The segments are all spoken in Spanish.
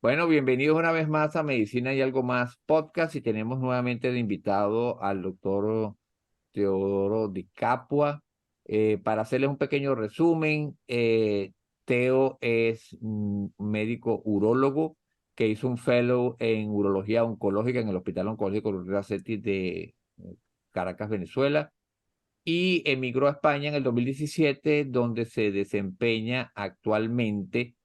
Bueno, bienvenidos una vez más a Medicina y Algo Más podcast y tenemos nuevamente de invitado al doctor Teodoro Di Capua. Para hacerles un pequeño resumen, Teo es un médico urólogo que hizo un fellow en urología oncológica en el Hospital Oncológico Luis Racetti de Caracas, Venezuela, y emigró a España en el 2017, donde se desempeña actualmente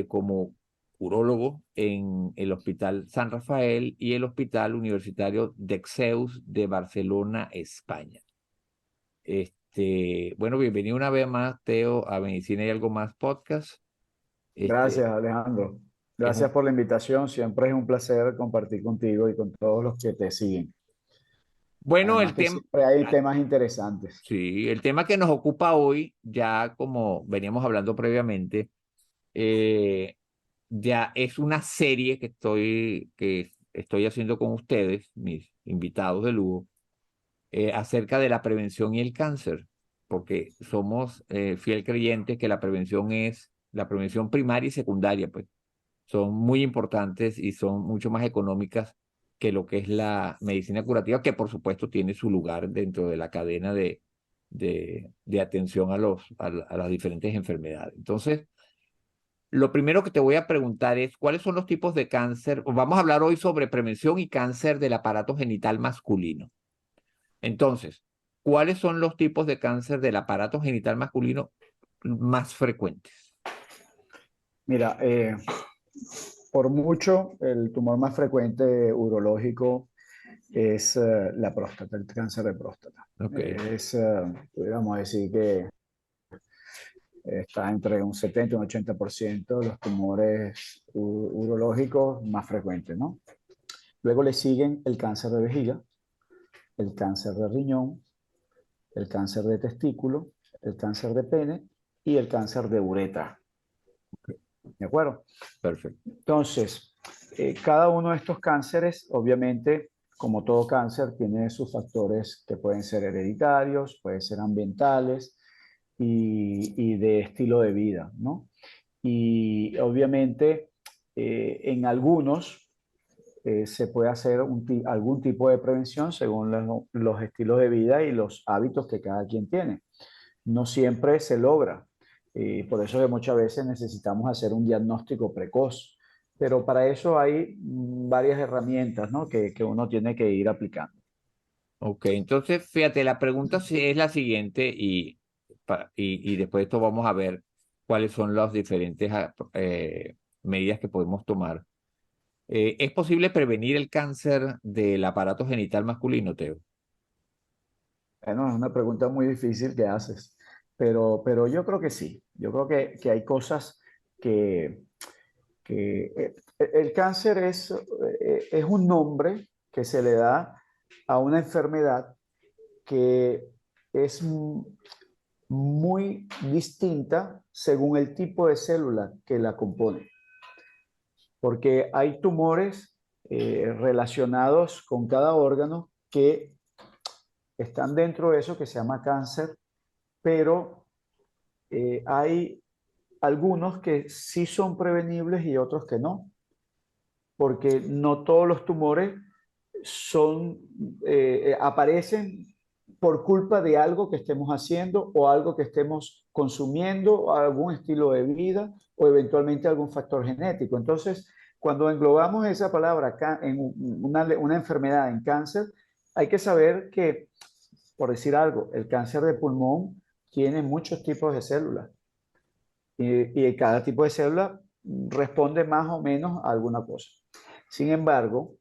como urólogo en el Hospital San Rafael y el Hospital Universitario Dexeus de Barcelona, España. Bueno, bienvenido una vez más, Teo, a Medicina y Algo Más podcast. Gracias, Este, Alejandro. es Gracias un, por la invitación. Siempre es un placer compartir contigo y con todos los que te siguen. bueno, Además que siempre hay temas interesantes. sí, el tema que nos ocupa hoy, ya como veníamos hablando previamente, eh, ya es una serie que estoy haciendo con ustedes, mis invitados de lujo, acerca de la prevención y el cáncer, porque somos fiel creyentes que la prevención primaria y secundaria, pues, son muy importantes y son mucho más económicas que lo que es la medicina curativa, que por supuesto tiene su lugar dentro de la cadena de atención a las diferentes enfermedades. Entonces, lo primero que te voy a preguntar es, ¿cuáles son los tipos de cáncer? Vamos a hablar hoy sobre prevención y cáncer del aparato genital masculino. Entonces, ¿cuáles son los tipos de cáncer del aparato genital masculino más frecuentes? Mira, por mucho, el tumor más frecuente urológico es la próstata, el cáncer de próstata. Ok, Podríamos decir que está entre un 70 y un 80% de los tumores urológicos más frecuentes, ¿no? Luego le siguen el cáncer de vejiga, el cáncer de riñón, el cáncer de testículo, el cáncer de pene y el cáncer de uretra. ¿De acuerdo? perfecto. Entonces, cada uno de estos cánceres, obviamente, como todo cáncer, tiene sus factores que pueden ser hereditarios, pueden ser ambientales y de estilo de vida, ¿no? Y obviamente, en algunos se puede hacer algún tipo de prevención según los estilos de vida y los hábitos que cada quien tiene. No siempre se logra. Por eso que muchas veces necesitamos hacer un diagnóstico precoz. Pero para eso hay varias herramientas, ¿no? que uno tiene que ir aplicando. Ok, entonces, fíjate, la pregunta es la siguiente y después de esto vamos a ver cuáles son las diferentes medidas que podemos tomar. ¿Es posible prevenir el cáncer del aparato genital masculino, Teo? Bueno, es una pregunta muy difícil que haces, pero yo creo que sí. Yo creo que hay cosas que, el cáncer es un nombre que se le da a una enfermedad que es muy distinta según el tipo de célula que la compone, porque hay tumores relacionados con cada órgano que están dentro de eso que se llama cáncer, pero hay algunos que sí son prevenibles y otros que no, porque no todos los tumores son, aparecen por culpa de algo que estemos haciendo o algo que estemos consumiendo, o algún estilo de vida o eventualmente algún factor genético. Entonces, cuando englobamos esa palabra en una enfermedad en cáncer, hay que saber que, por decir algo, el cáncer de pulmón tiene muchos tipos de células y cada tipo de célula responde más o menos a alguna cosa. Sin embargo,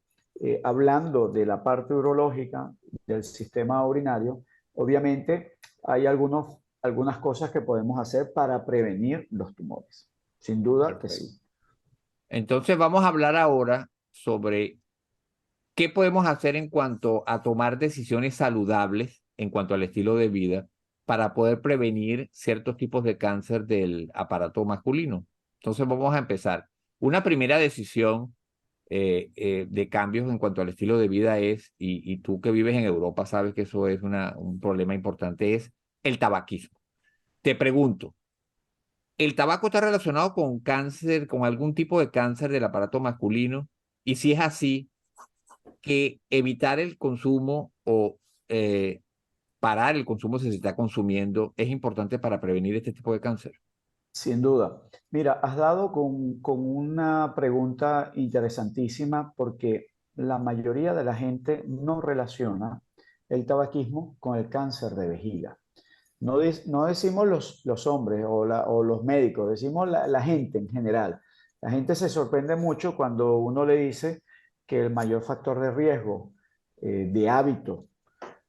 hablando de la parte urológica del sistema urinario, obviamente hay algunas cosas que podemos hacer para prevenir los tumores. Sin duda que Perfecto. sí. Entonces vamos a hablar ahora sobre qué podemos hacer en cuanto a tomar decisiones saludables en cuanto al estilo de vida para poder prevenir ciertos tipos de cáncer del aparato masculino. Entonces vamos a empezar. Una primera decisión de cambios en cuanto al estilo de vida es, y tú que vives en Europa sabes que eso es un problema importante, es el tabaquismo. Te pregunto, ¿El tabaco está relacionado con cáncer, con algún tipo de cáncer del aparato masculino? Y si es así, que evitar el consumo o parar el consumo si se está consumiendo es importante para prevenir este tipo de cáncer. Sin duda. Mira, has dado con una pregunta interesantísima porque la mayoría de la gente no relaciona el tabaquismo con el cáncer de vejiga. No, no decimos los hombres o los médicos, decimos la gente en general. La gente se sorprende mucho cuando uno le dice que el mayor factor de riesgo de hábito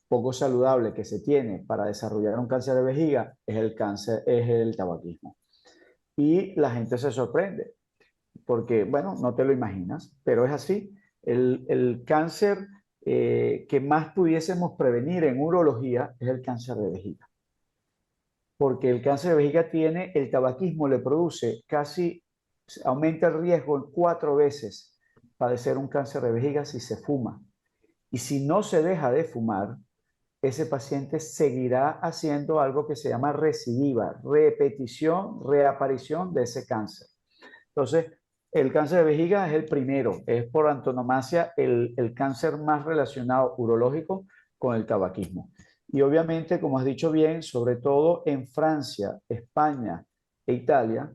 poco saludable que se tiene para desarrollar un cáncer de vejiga es el tabaquismo. Y la gente se sorprende porque, bueno, no te lo imaginas, pero es así. El cáncer que más pudiésemos prevenir en urología es el cáncer de vejiga, porque el cáncer de vejiga tiene, el tabaquismo le produce casi, aumenta el riesgo en 4 veces padecer un cáncer de vejiga si se fuma. Y si no se deja de fumar, ese paciente seguirá haciendo algo que se llama recidiva, repetición, reaparición de ese cáncer. Entonces, el cáncer de vejiga es el primero, es por antonomasia el cáncer más relacionado urológico con el tabaquismo. Y obviamente, como has dicho bien, sobre todo en Francia, España e Italia,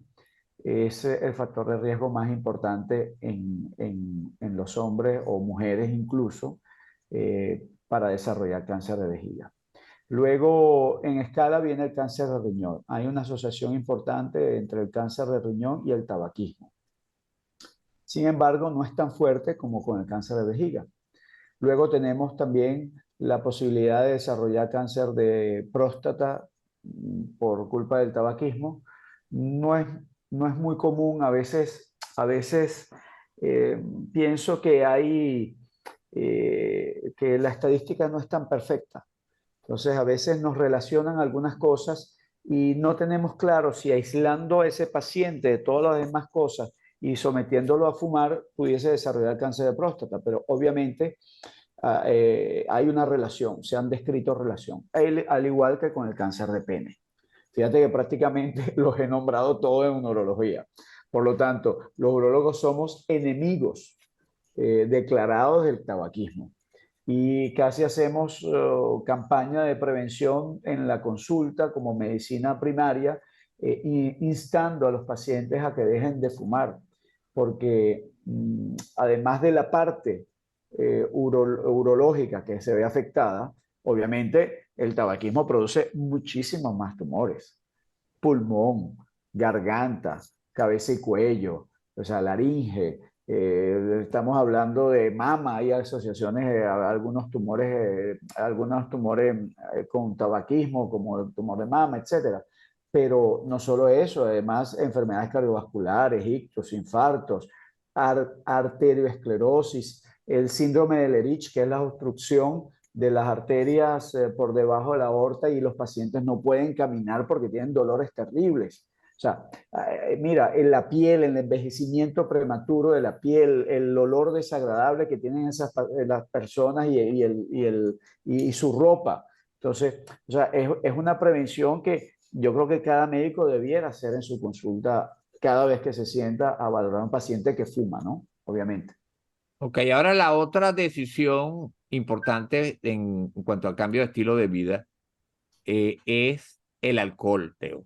es el factor de riesgo más importante en los hombres o mujeres incluso para desarrollar cáncer de vejiga. Luego, en escala viene el cáncer de riñón. Hay una asociación importante entre el cáncer de riñón y el tabaquismo. Sin embargo, no es tan fuerte como con el cáncer de vejiga. Luego tenemos también la posibilidad de desarrollar cáncer de próstata por culpa del tabaquismo. No es, no es muy común, a veces eh, pienso que que la estadística no es tan perfecta. Entonces, a veces nos relacionan algunas cosas y no tenemos claro si aislando a ese paciente de todas las demás cosas y sometiéndolo a fumar pudiese desarrollar cáncer de próstata, pero obviamente hay una relación, se han descrito relación, al igual que con el cáncer de pene. Fíjate que prácticamente los he nombrado todos en urología. Por lo tanto, los urólogos somos enemigos declarados del tabaquismo y casi hacemos campaña de prevención en la consulta como medicina primaria, instando a los pacientes a que dejen de fumar, porque además de la parte urológica que se ve afectada, obviamente el tabaquismo produce muchísimos más tumores: pulmón, garganta, cabeza y cuello, o sea, laringe. Estamos hablando de mama, hay asociaciones, algunos tumores con tabaquismo, como el tumor de mama, etcétera. Pero no solo eso, además enfermedades cardiovasculares, ictus, infartos, arterioesclerosis, el síndrome de Lerich, que es la obstrucción de las arterias por debajo de la aorta y los pacientes no pueden caminar porque tienen dolores terribles. O sea, mira, en la piel, el envejecimiento prematuro de la piel, el olor desagradable que tienen las personas y su ropa. Entonces, o sea, es una prevención que yo creo que cada médico debiera hacer en su consulta cada vez que se sienta a valorar a un paciente que fuma, ¿no? Obviamente. Ok, ahora la otra decisión importante en cuanto al cambio de estilo de vida es el alcohol, Teo.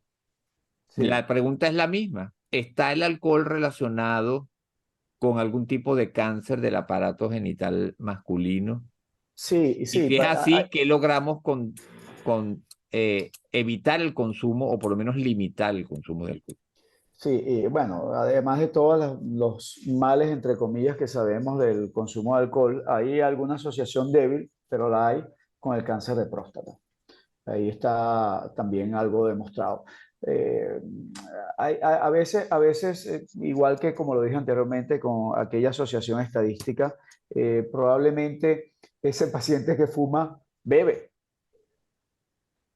La Sí, pregunta es la misma. ¿Está el alcohol relacionado con algún tipo de cáncer del aparato genital masculino? sí, Y sí. si es así, ¿qué logramos con evitar el consumo o por lo menos limitar el consumo de alcohol? Sí, y bueno, además de todos los males, entre comillas, que sabemos del consumo de alcohol, hay alguna asociación débil, pero la hay con el cáncer de próstata. Ahí está también algo demostrado. Eh, a veces, igual que como lo dije anteriormente, con aquella asociación estadística, probablemente ese paciente que fuma bebe.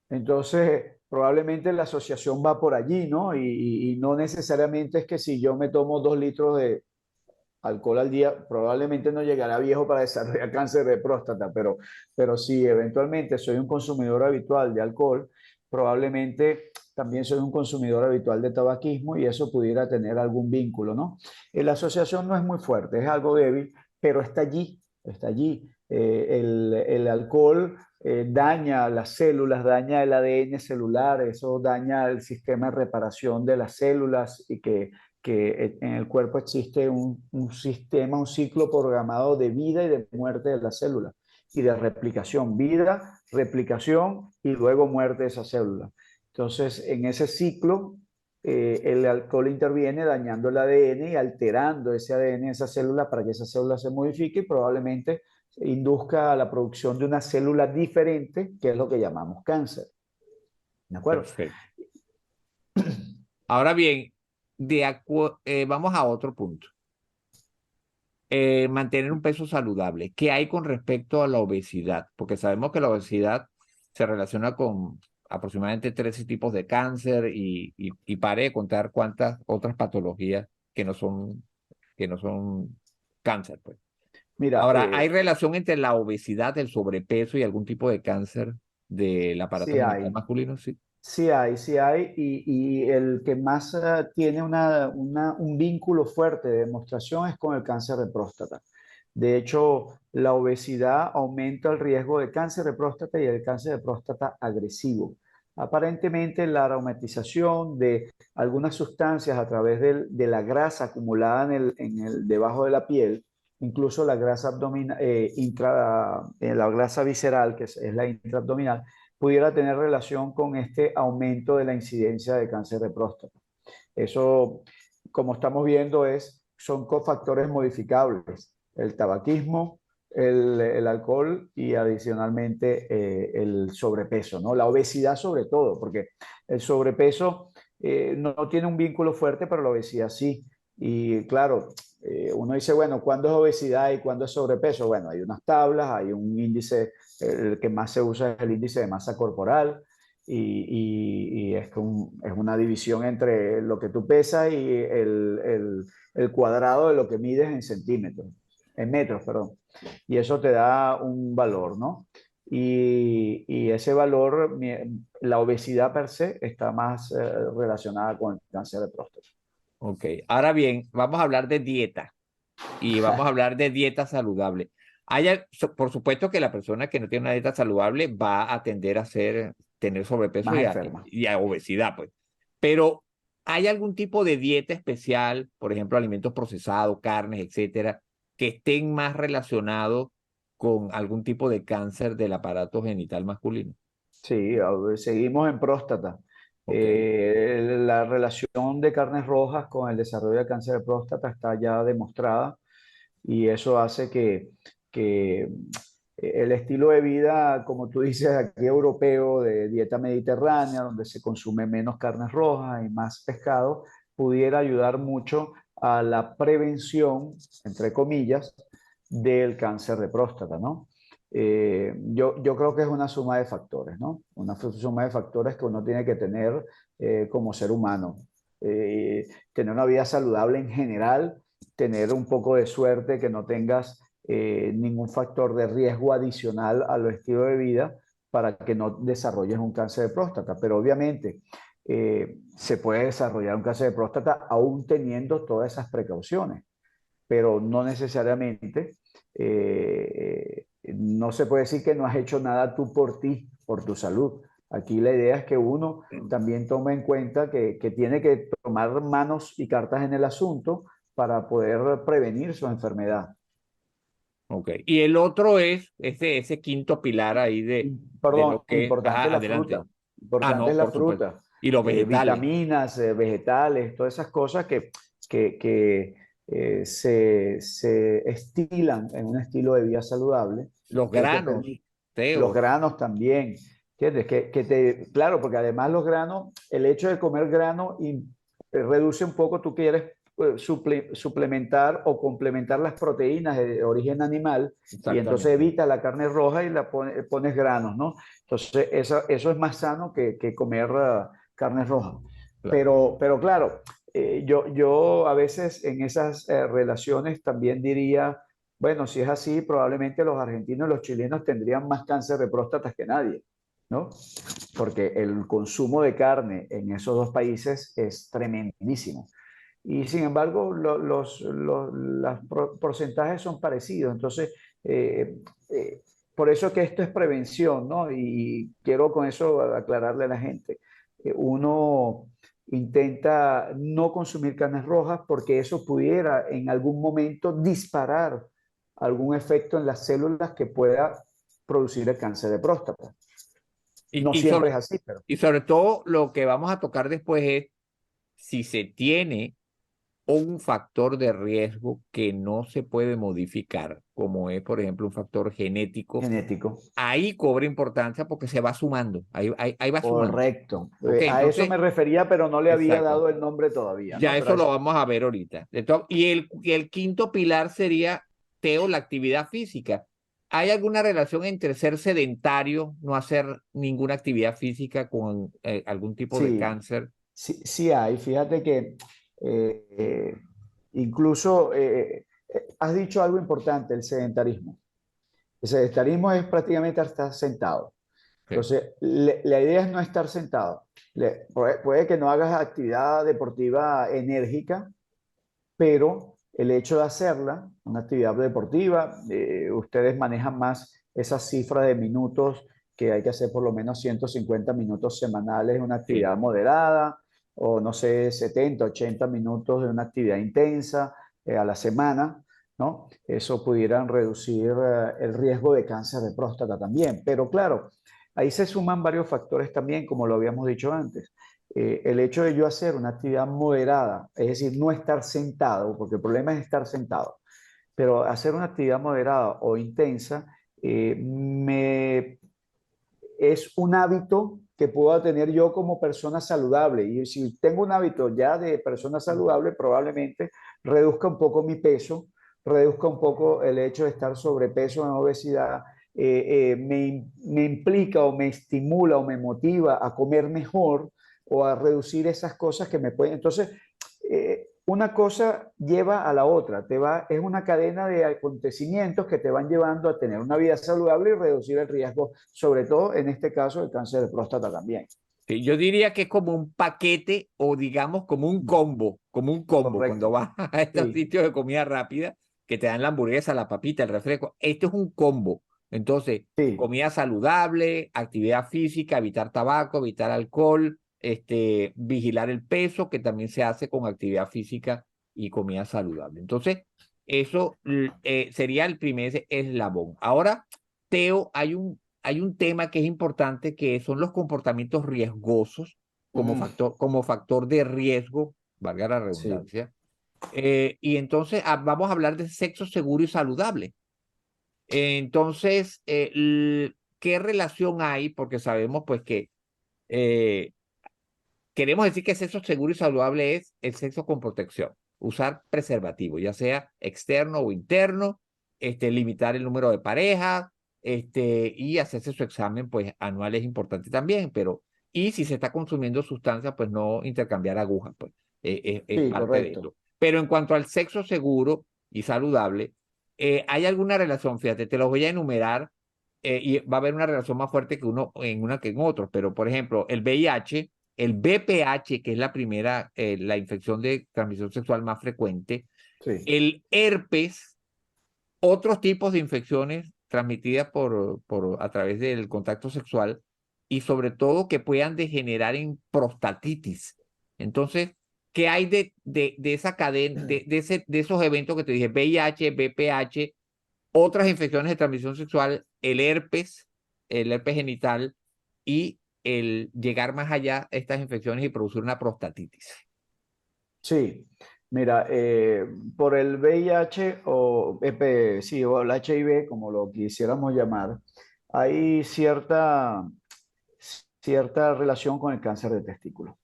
Entonces, probablemente la asociación va por allí, ¿no? Y no necesariamente es que si yo me tomo 2 litros de alcohol al día, probablemente no llegará viejo para desarrollar cáncer de próstata, pero si eventualmente soy un consumidor habitual de alcohol, probablemente también soy un consumidor habitual de tabaquismo y eso pudiera tener algún vínculo, ¿no? La asociación no es muy fuerte, es algo débil, pero está allí, está allí. El alcohol daña las células, daña el ADN celular, eso daña el sistema de reparación de las células y que en el cuerpo existe un sistema, un ciclo programado de vida y de muerte de las células y de replicación, vida, replicación y luego muerte de esa célula. Entonces, en ese ciclo, el alcohol interviene dañando el ADN y alterando ese ADN en esa célula para que esa célula se modifique y probablemente induzca a la producción de una célula diferente, que es lo que llamamos cáncer. ¿De acuerdo? Perfecto. Ahora bien, vamos a otro punto. Mantener un peso saludable. ¿Qué hay con respecto a la obesidad? Porque sabemos que la obesidad se relaciona con aproximadamente 13 tipos de cáncer y pare de contar cuántas otras patologías que no son cáncer, pues. Mira, Ahora, ¿hay relación entre la obesidad, el sobrepeso y algún tipo de cáncer del aparato sí genital hay. masculino? Sí. Sí hay, y el que más tiene un vínculo fuerte de demostración es con el cáncer de próstata. De hecho, la obesidad aumenta el riesgo de cáncer de próstata y el cáncer de próstata agresivo. Aparentemente, la aromatización de algunas sustancias a través de la grasa acumulada debajo de la piel, incluso la grasa abdominal, la grasa visceral, que es la intraabdominal, pudiera tener relación con este aumento de la incidencia de cáncer de próstata. Eso, como estamos viendo, son cofactores modificables: el tabaquismo, el alcohol y adicionalmente el sobrepeso, ¿no? La obesidad sobre todo, porque el sobrepeso no tiene un vínculo fuerte, pero la obesidad sí. Y claro, uno dice, bueno, ¿cuándo es obesidad y cuándo es sobrepeso? Bueno, hay unas tablas, hay un índice, el que más se usa es el índice de masa corporal, y es una división entre lo que tú pesas y el cuadrado de lo que mides en centímetros, en metros, perdón. Y eso te da un valor, ¿no? Y ese valor, la obesidad per se, está más relacionada con el cáncer de próstata. Ok. Ahora bien, vamos a hablar de dieta y vamos a hablar de dieta saludable. Por supuesto que la persona que no tiene una dieta saludable va a tender a tener sobrepeso Más enferma. y a obesidad, pues. Pero, ¿hay algún tipo de dieta especial, por ejemplo, alimentos procesados, carnes, etcétera, que estén más relacionados con algún tipo de cáncer del aparato genital masculino? Sí, seguimos en próstata. Ok. La relación de carnes rojas con el desarrollo de cáncer de próstata está ya demostrada, y eso hace que el estilo de vida, como tú dices, aquí europeo, de dieta mediterránea, donde se consume menos carnes rojas y más pescado, pudiera ayudar mucho a la prevención, entre comillas, del cáncer de próstata, ¿no? Yo creo que es una suma de factores, ¿no? Una suma de factores que uno tiene que tener como ser humano. Tener una vida saludable en general, tener un poco de suerte, que no tengas ningún factor de riesgo adicional a lo estilo de vida para que no desarrolles un cáncer de próstata. Pero obviamente se puede desarrollar un cáncer de próstata aún teniendo todas esas precauciones, pero no necesariamente. No se puede decir que no has hecho nada tú por ti, por tu salud. Aquí la idea es que uno también tome en cuenta que tiene que tomar manos y cartas en el asunto para poder prevenir su enfermedad. Ok. Y el otro es ese quinto pilar ahí de Perdón, lo que, importante ajá, la fruta. adelante. Ah, Importante no, es la por supuesto. fruta. Y los vegetales, Vitaminas, vegetales, todas esas cosas que se estilan en un estilo de vida saludable, los que te granos, permite. Los Teo, granos también. ¿Entiendes? Claro, porque además los granos, el hecho de comer grano reduce un poco, tú quieres suplementar o complementar las proteínas de origen animal, y entonces exactamente. evita la carne roja y pones granos, ¿no? Entonces eso es más sano que comer carne roja. Claro. Pero claro, yo a veces en esas relaciones también diría, bueno, si es así, probablemente los argentinos y los chilenos tendrían más cáncer de próstata que nadie. ¿no? Porque el consumo de carne en esos dos países es tremendísimo. Y sin embargo, los porcentajes son parecidos. Entonces, eh, eh, por eso que esto es prevención, ¿no? Y quiero con eso aclararle a la gente. Uno intenta no consumir carnes rojas porque eso pudiera en algún momento disparar algún efecto en las células que pueda producir el cáncer de próstata. Y, No y, siempre sobre, es así, pero y sobre todo lo que vamos a tocar después es si se tiene un factor de riesgo que no se puede modificar, como es, por ejemplo, un factor genético, genético. ahí cobra importancia porque se va sumando, ahí va sumando. Correcto. Ok, A eso me entonces, refería, pero no le había exacto. dado el nombre todavía, ¿no? Ya eso lo Gracias. vamos a ver ahorita. Y el quinto pilar sería, Teo, la actividad física. ¿Hay alguna relación entre ser sedentario, no hacer ninguna actividad física con algún tipo de Sí, cáncer? sí, sí hay. Fíjate que eh, eh, incluso has dicho algo importante, el sedentarismo. El sedentarismo es prácticamente estar sentado. Sí, Entonces, la idea es no estar sentado. Puede que no hagas actividad deportiva enérgica, pero el hecho de hacerla, una actividad deportiva, ustedes manejan más esa cifra de minutos que hay que hacer por lo menos 150 minutos semanales, una sí. actividad moderada, o no sé, 70, 80 minutos de una actividad intensa a la semana, ¿no? Eso pudieran reducir el riesgo de cáncer de próstata también. Pero claro, ahí se suman varios factores también, como lo habíamos dicho antes. El hecho de yo hacer una actividad moderada, es decir, no estar sentado, porque el problema es estar sentado, pero hacer una actividad moderada o intensa es un hábito que puedo tener yo como persona saludable. Y si tengo un hábito ya de persona saludable, probablemente reduzca un poco mi peso, reduzca un poco el hecho de estar sobrepeso en obesidad, me implica o me estimula o me motiva a comer mejor o a reducir esas cosas que me pueden. Entonces, una cosa lleva a la otra, es una cadena de acontecimientos que te van llevando a tener una vida saludable y reducir el riesgo, sobre todo en este caso el cáncer de próstata también. Sí, yo diría que es como un paquete o digamos como un combo, cuando Correcto. vas a estos Sí, sitios de comida rápida que te dan la hamburguesa, la papita, el refresco. Esto es un combo. Entonces, sí, comida saludable, actividad física, evitar tabaco, evitar alcohol, vigilar el peso, que también se hace con actividad física y comida saludable. Entonces, eso sería el primer eslabón. Ahora, Teo, hay un tema que es importante que son los comportamientos riesgosos mm, como factor de riesgo, valga la sí. redundancia. Y entonces vamos a hablar de sexo seguro y saludable. Entonces, ¿qué relación hay? Porque sabemos pues que eh, queremos decir que sexo seguro y saludable es el sexo con protección. Usar preservativo, ya sea externo o interno, limitar el número de parejas, y hacerse su examen, pues, anual es importante también, y si se está consumiendo sustancias, pues no intercambiar agujas, pues, es Sí, parte de correcto. esto. Pero en cuanto al sexo seguro y saludable, ¿hay alguna relación? Fíjate, te los voy a enumerar, y va a haber una relación más fuerte que uno en una que en otro, pero por ejemplo, el VIH, el BPH, que es la primera, la infección de transmisión sexual más frecuente, Sí, el herpes, otros tipos de infecciones transmitidas a través del contacto sexual y sobre todo que puedan degenerar en prostatitis. Entonces, ¿qué hay de esa cadena, de esos eventos que te dije, VIH, BPH, otras infecciones de transmisión sexual, el herpes genital y el llegar más allá a estas infecciones y producir una prostatitis? sí. Mira, por el VIH o, sí, o el HIV, como lo quisiéramos llamar, hay cierta relación con el cáncer de testículo,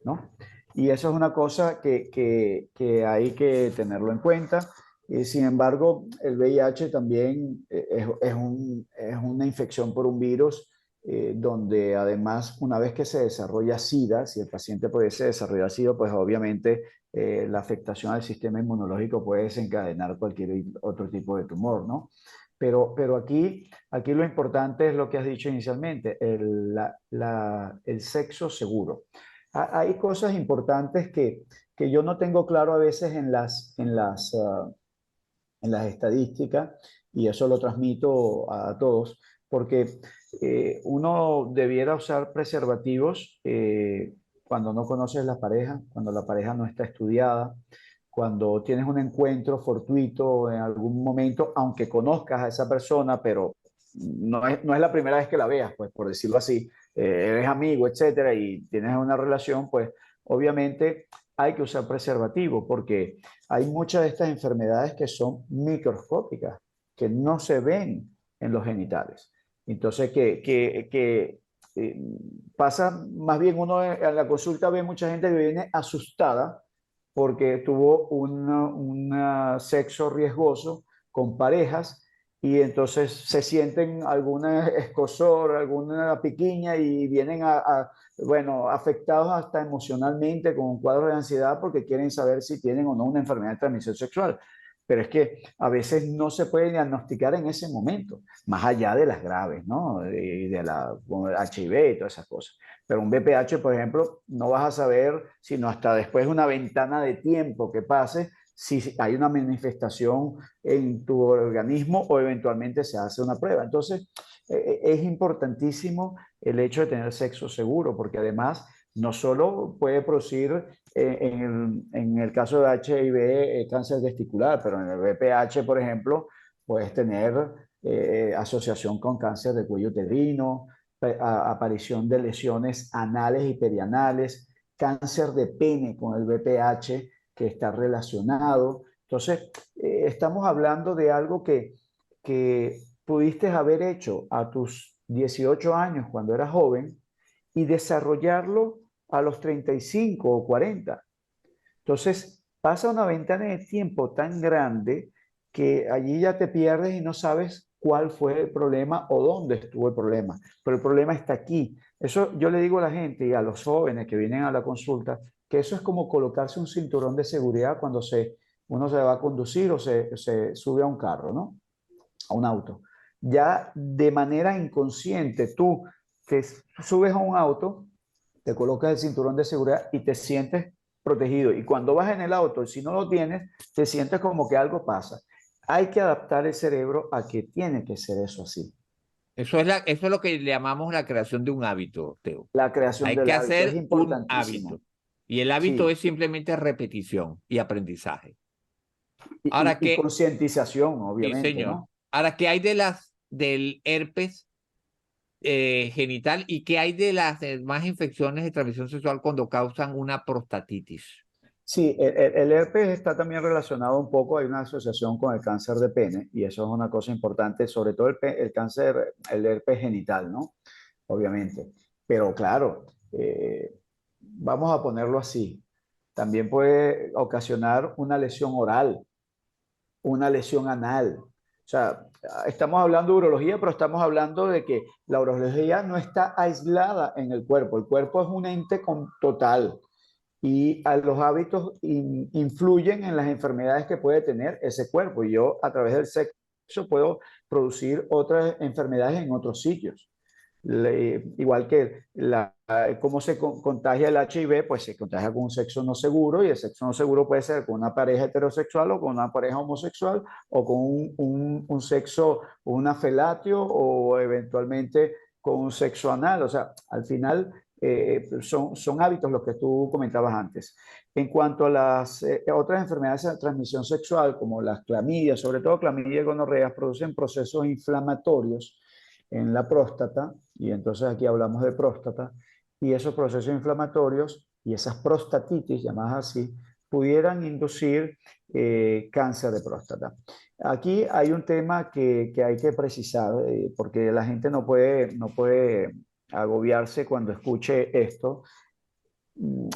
¿no? Y eso es una cosa que hay que tenerlo en cuenta. Sin embargo, el VIH también es una infección por un virus donde además una vez que se desarrolla SIDA, si el paciente pudiese desarrollar SIDA, pues obviamente la afectación al sistema inmunológico puede desencadenar cualquier otro tipo de tumor, ¿no? Pero aquí lo importante es lo que has dicho inicialmente, el sexo seguro. Hay cosas importantes que yo no tengo claro a veces en las estadísticas, y eso lo transmito a todos, porque uno debiera usar preservativos cuando no conoces la pareja, cuando la pareja no está estudiada, cuando tienes un encuentro fortuito en algún momento, aunque conozcas a esa persona, pero no es la primera vez que la veas, pues por decirlo así, eres amigo, etcétera, y tienes una relación, pues obviamente hay que usar preservativo porque hay muchas de estas enfermedades que son microscópicas, que no se ven en los genitales. Entonces, eh, pasa, más bien uno en la consulta ve mucha gente que viene asustada porque tuvo un sexo riesgoso con parejas y entonces se sienten alguna escozor, alguna piquiña y vienen bueno, afectados hasta emocionalmente con un cuadro de ansiedad porque quieren saber si tienen o no una enfermedad de transmisión sexual. Pero es que a veces no se puede diagnosticar en ese momento, más allá de las graves, ¿no? Y de la HIV y todas esas cosas. Pero un BPH, por ejemplo, no vas a saber sino hasta después de una ventana de tiempo que pase si hay una manifestación en tu organismo o eventualmente se hace una prueba. Entonces, es importantísimo el hecho de tener sexo seguro, porque además no solo puede producir en el caso de HIV cáncer testicular, pero en el VPH, por ejemplo, puedes tener asociación con cáncer de cuello uterino, aparición de lesiones anales y perianales, cáncer de pene con el VPH que está relacionado. Entonces, estamos hablando de algo que pudiste haber hecho a tus 18 años cuando eras joven y desarrollarlo a los 35 o 40. Entonces, pasa una ventana de tiempo tan grande que allí ya te pierdes y no sabes cuál fue el problema o dónde estuvo el problema. Pero el problema está aquí. Eso yo le digo a la gente y a los jóvenes que vienen a la consulta, que eso es como colocarse un cinturón de seguridad cuando uno se va a conducir o se sube a un carro, ¿no? A un auto. Ya de manera inconsciente tú te subes a un auto, te colocas el cinturón de seguridad y te sientes protegido. Y cuando vas en el auto, si no lo tienes, te sientes como que algo pasa. Hay que adaptar el cerebro a que tiene que ser eso así. Eso es lo que llamamos la creación de un hábito, Teo. La creación Hay del que hábito es hacer un hábito. importantísimo. Y el hábito Sí. es simplemente repetición y aprendizaje. Y, Ahora y que, concientización, sí, obviamente, señor. ¿no? Ahora, ¿qué hay del herpes genital y qué hay de las demás infecciones de transmisión sexual cuando causan una prostatitis? Sí, el herpes está también relacionado un poco, hay una asociación con el cáncer de pene y eso es una cosa importante, sobre todo el cáncer, el herpes genital, ¿no? Obviamente. Pero claro, vamos a ponerlo así, también puede ocasionar una lesión oral, una lesión anal. O sea, estamos hablando de urología, pero estamos hablando de que la urología no está aislada en el cuerpo es un ente total y los hábitos influyen en las enfermedades que puede tener ese cuerpo. Y yo a través del sexo puedo producir otras enfermedades en otros sitios. Igual que cómo se contagia el HIV, pues se contagia con un sexo no seguro y el sexo no seguro puede ser con una pareja heterosexual o con una pareja homosexual o con un sexo, una felatio o eventualmente con un sexo anal. O sea, al final son hábitos los que tú comentabas antes. En cuanto a las otras enfermedades de transmisión sexual, como las clamidias, sobre todo clamidia y gonorrea, producen procesos inflamatorios en la próstata, y entonces aquí hablamos de próstata, y esos procesos inflamatorios y esas prostatitis, llamadas así, pudieran inducir cáncer de próstata. Aquí hay un tema que hay que precisar, porque la gente no puede agobiarse cuando escuche esto.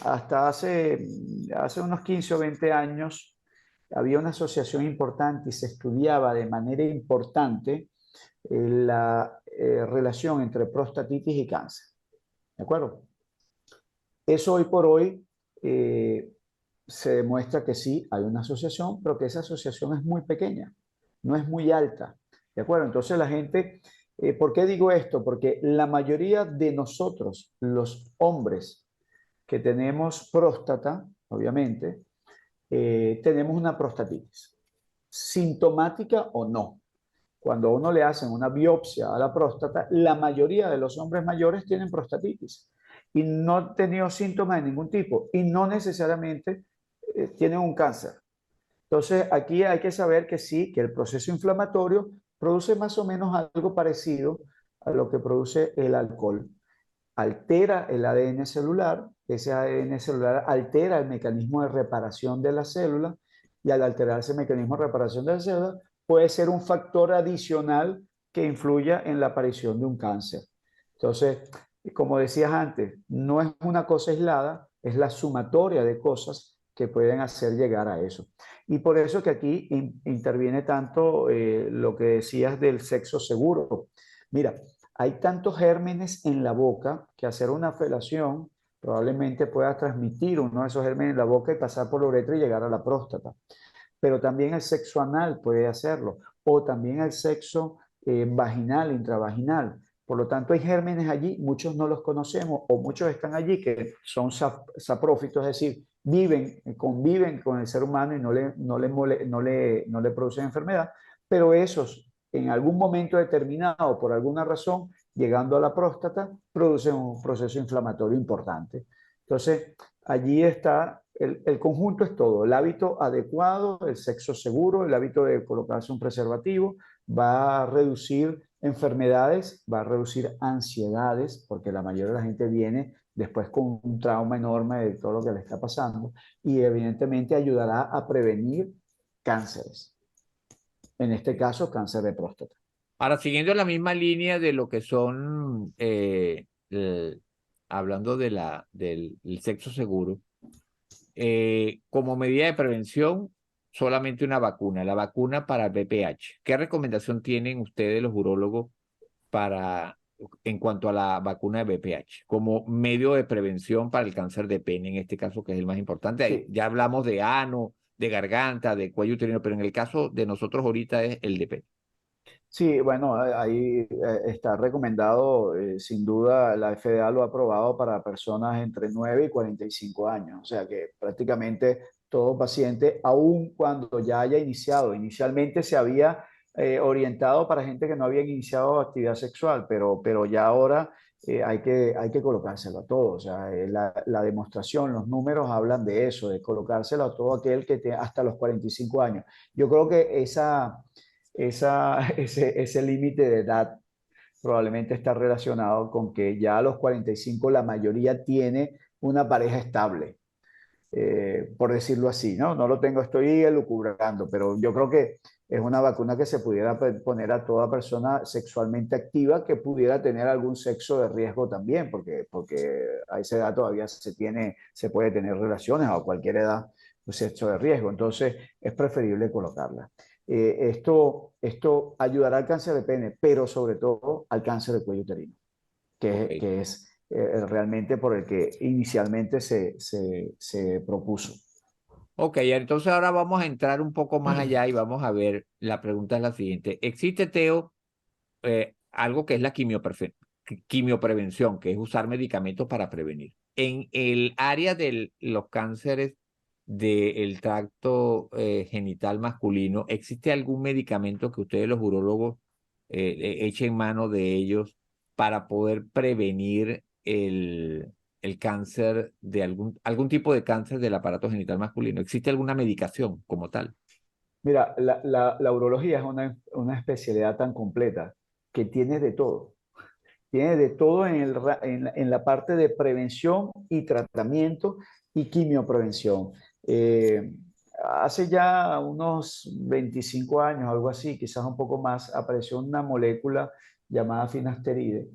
Hasta hace unos 15 o 20 años había una asociación importante y se estudiaba de manera importante la relación entre prostatitis y cáncer. ¿De acuerdo? Eso hoy por hoy se demuestra que sí, hay una asociación, pero que esa asociación es muy pequeña, no es muy alta. ¿De acuerdo? Entonces la gente, ¿por qué digo esto? Porque la mayoría de nosotros, los hombres que tenemos próstata, obviamente, tenemos una prostatitis, sintomática o no. Cuando a uno le hacen una biopsia a la próstata, la mayoría de los hombres mayores tienen prostatitis y no han tenido síntomas de ningún tipo y no necesariamente tienen un cáncer. Entonces, aquí hay que saber que sí, que el proceso inflamatorio produce más o menos algo parecido a lo que produce el alcohol. Altera el ADN celular, ese ADN celular altera el mecanismo de reparación de la célula y al alterar ese mecanismo de reparación de la célula puede ser un factor adicional que influya en la aparición de un cáncer. Entonces, como decías antes, no es una cosa aislada, es la sumatoria de cosas que pueden hacer llegar a eso. Y por eso que aquí interviene tanto lo que decías del sexo seguro. Mira, hay tantos gérmenes en la boca que hacer una felación probablemente pueda transmitir uno de esos gérmenes en la boca y pasar por la uretra y llegar a la próstata. Pero también el sexo anal puede hacerlo, o también el sexo vaginal, intravaginal. Por lo tanto, hay gérmenes allí, muchos no los conocemos, o muchos están allí que son saprófitos, es decir, viven, conviven con el ser humano y no le producen enfermedad, pero esos en algún momento determinado, por alguna razón, llegando a la próstata, producen un proceso inflamatorio importante. Entonces, allí está, el conjunto es todo, el hábito adecuado, el sexo seguro, el hábito de colocarse un preservativo, va a reducir enfermedades, va a reducir ansiedades, porque la mayoría de la gente viene después con un trauma enorme de todo lo que le está pasando, y evidentemente ayudará a prevenir cánceres, en este caso cáncer de próstata. Ahora, siguiendo la misma línea de lo que son, hablando de del sexo seguro, como medida de prevención, solamente una vacuna, la vacuna para el VPH. ¿Qué recomendación tienen ustedes, los urólogos, para, en cuanto a la vacuna de VPH, como medio de prevención para el cáncer de pene, en este caso, que es el más importante? Sí, Ya hablamos de ano, de garganta, de cuello uterino, pero en el caso de nosotros ahorita es el de pene. sí, bueno, ahí está recomendado, sin duda la FDA lo ha aprobado para personas entre 9 y 45 años, o sea que prácticamente todo paciente, aun cuando ya haya iniciado, inicialmente se había orientado para gente que no había iniciado actividad sexual, pero ya ahora hay que colocárselo a todo, o sea, la demostración, los números hablan de eso, de colocárselo a todo aquel que hasta los 45 años. Yo creo que ese límite de edad probablemente está relacionado con que ya a los 45 la mayoría tiene una pareja estable, por decirlo así, ¿no? No lo tengo, estoy elucubrando, pero yo creo que es una vacuna que se pudiera poner a toda persona sexualmente activa que pudiera tener algún sexo de riesgo también, porque a esa edad todavía se puede tener relaciones a cualquier edad, un sexo de riesgo, entonces es preferible colocarla. Esto ayudará al cáncer de pene, pero sobre todo al cáncer de cuello uterino, Ok. que es realmente por el que inicialmente se propuso. Ok, entonces ahora vamos a entrar un poco más allá y vamos a ver, la pregunta es la siguiente. ¿Existe, Teo, algo que es la quimioprevención, que es usar medicamentos para prevenir? En el área de los cánceres del tracto genital masculino, ¿existe algún medicamento que ustedes, los urólogos, echen mano de ellos para poder prevenir el cáncer de algún tipo de cáncer del aparato genital masculino? ¿Existe alguna medicación como tal? Mira, la urología es una especialidad tan completa que tiene de todo. Tiene de todo en la parte de prevención y tratamiento y quimioprevención. Hace ya unos 25 años, algo así, quizás un poco más, apareció una molécula llamada finasteride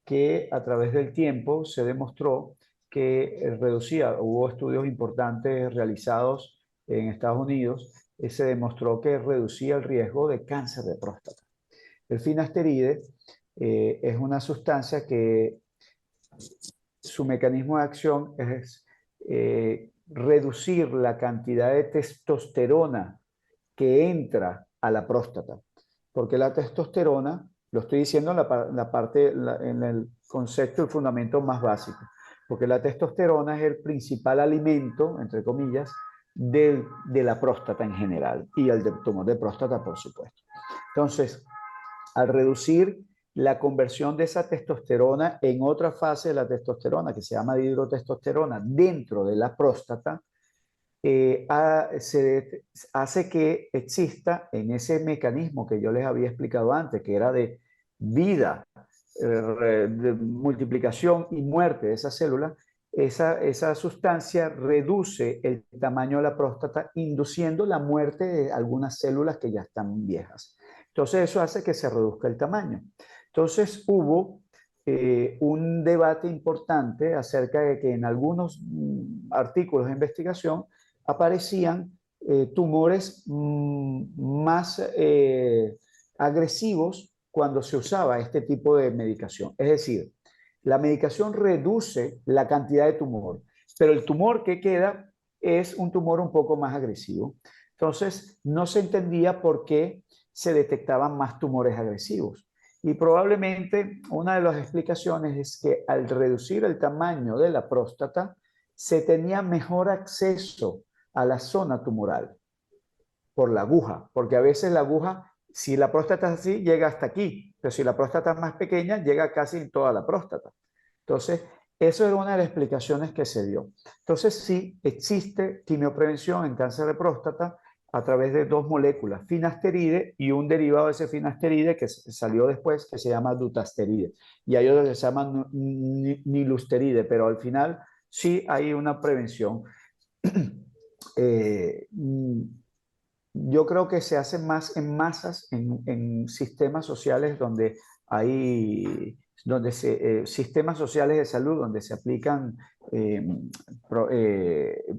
que a través del tiempo se demostró que reducía, hubo estudios importantes realizados en Estados Unidos, se demostró que reducía el riesgo de cáncer de próstata. El finasteride es una sustancia que su mecanismo de acción es reducir la cantidad de testosterona que entra a la próstata. porque la testosterona, lo estoy diciendo en la parte, en el concepto y fundamento más básico, porque la testosterona es el principal alimento, entre comillas, de la próstata en general y el tumor de próstata, por supuesto. Entonces, al reducir la conversión de esa testosterona en otra fase de la testosterona, que se llama dihidrotestosterona, dentro de la próstata, hace que exista en ese mecanismo que yo les había explicado antes, que era de vida, de multiplicación y muerte de esas células, esa sustancia reduce el tamaño de la próstata, induciendo la muerte de algunas células que ya están viejas. Entonces eso hace que se reduzca el tamaño. Entonces hubo un debate importante acerca de que en algunos artículos de investigación aparecían tumores más agresivos cuando se usaba este tipo de medicación. Es decir, la medicación reduce la cantidad de tumor, pero el tumor que queda es un tumor un poco más agresivo. Entonces, no se entendía por qué se detectaban más tumores agresivos. Y probablemente una de las explicaciones es que al reducir el tamaño de la próstata, se tenía mejor acceso a la zona tumoral por la aguja, porque a veces la aguja, si la próstata es así, llega hasta aquí, pero si la próstata es más pequeña, llega casi en toda la próstata. Entonces, eso era una de las explicaciones que se dio. Entonces, sí, existe quimioprevención en cáncer de próstata a través de dos moléculas, finasteride y un derivado de ese finasteride que salió después, que se llama dutasteride. Y hay otro que se llama nilusteride, pero al final sí hay una prevención. eh, yo creo que se hace más en masas, en sistemas sociales donde hay sistemas sociales de salud, donde se aplican eh,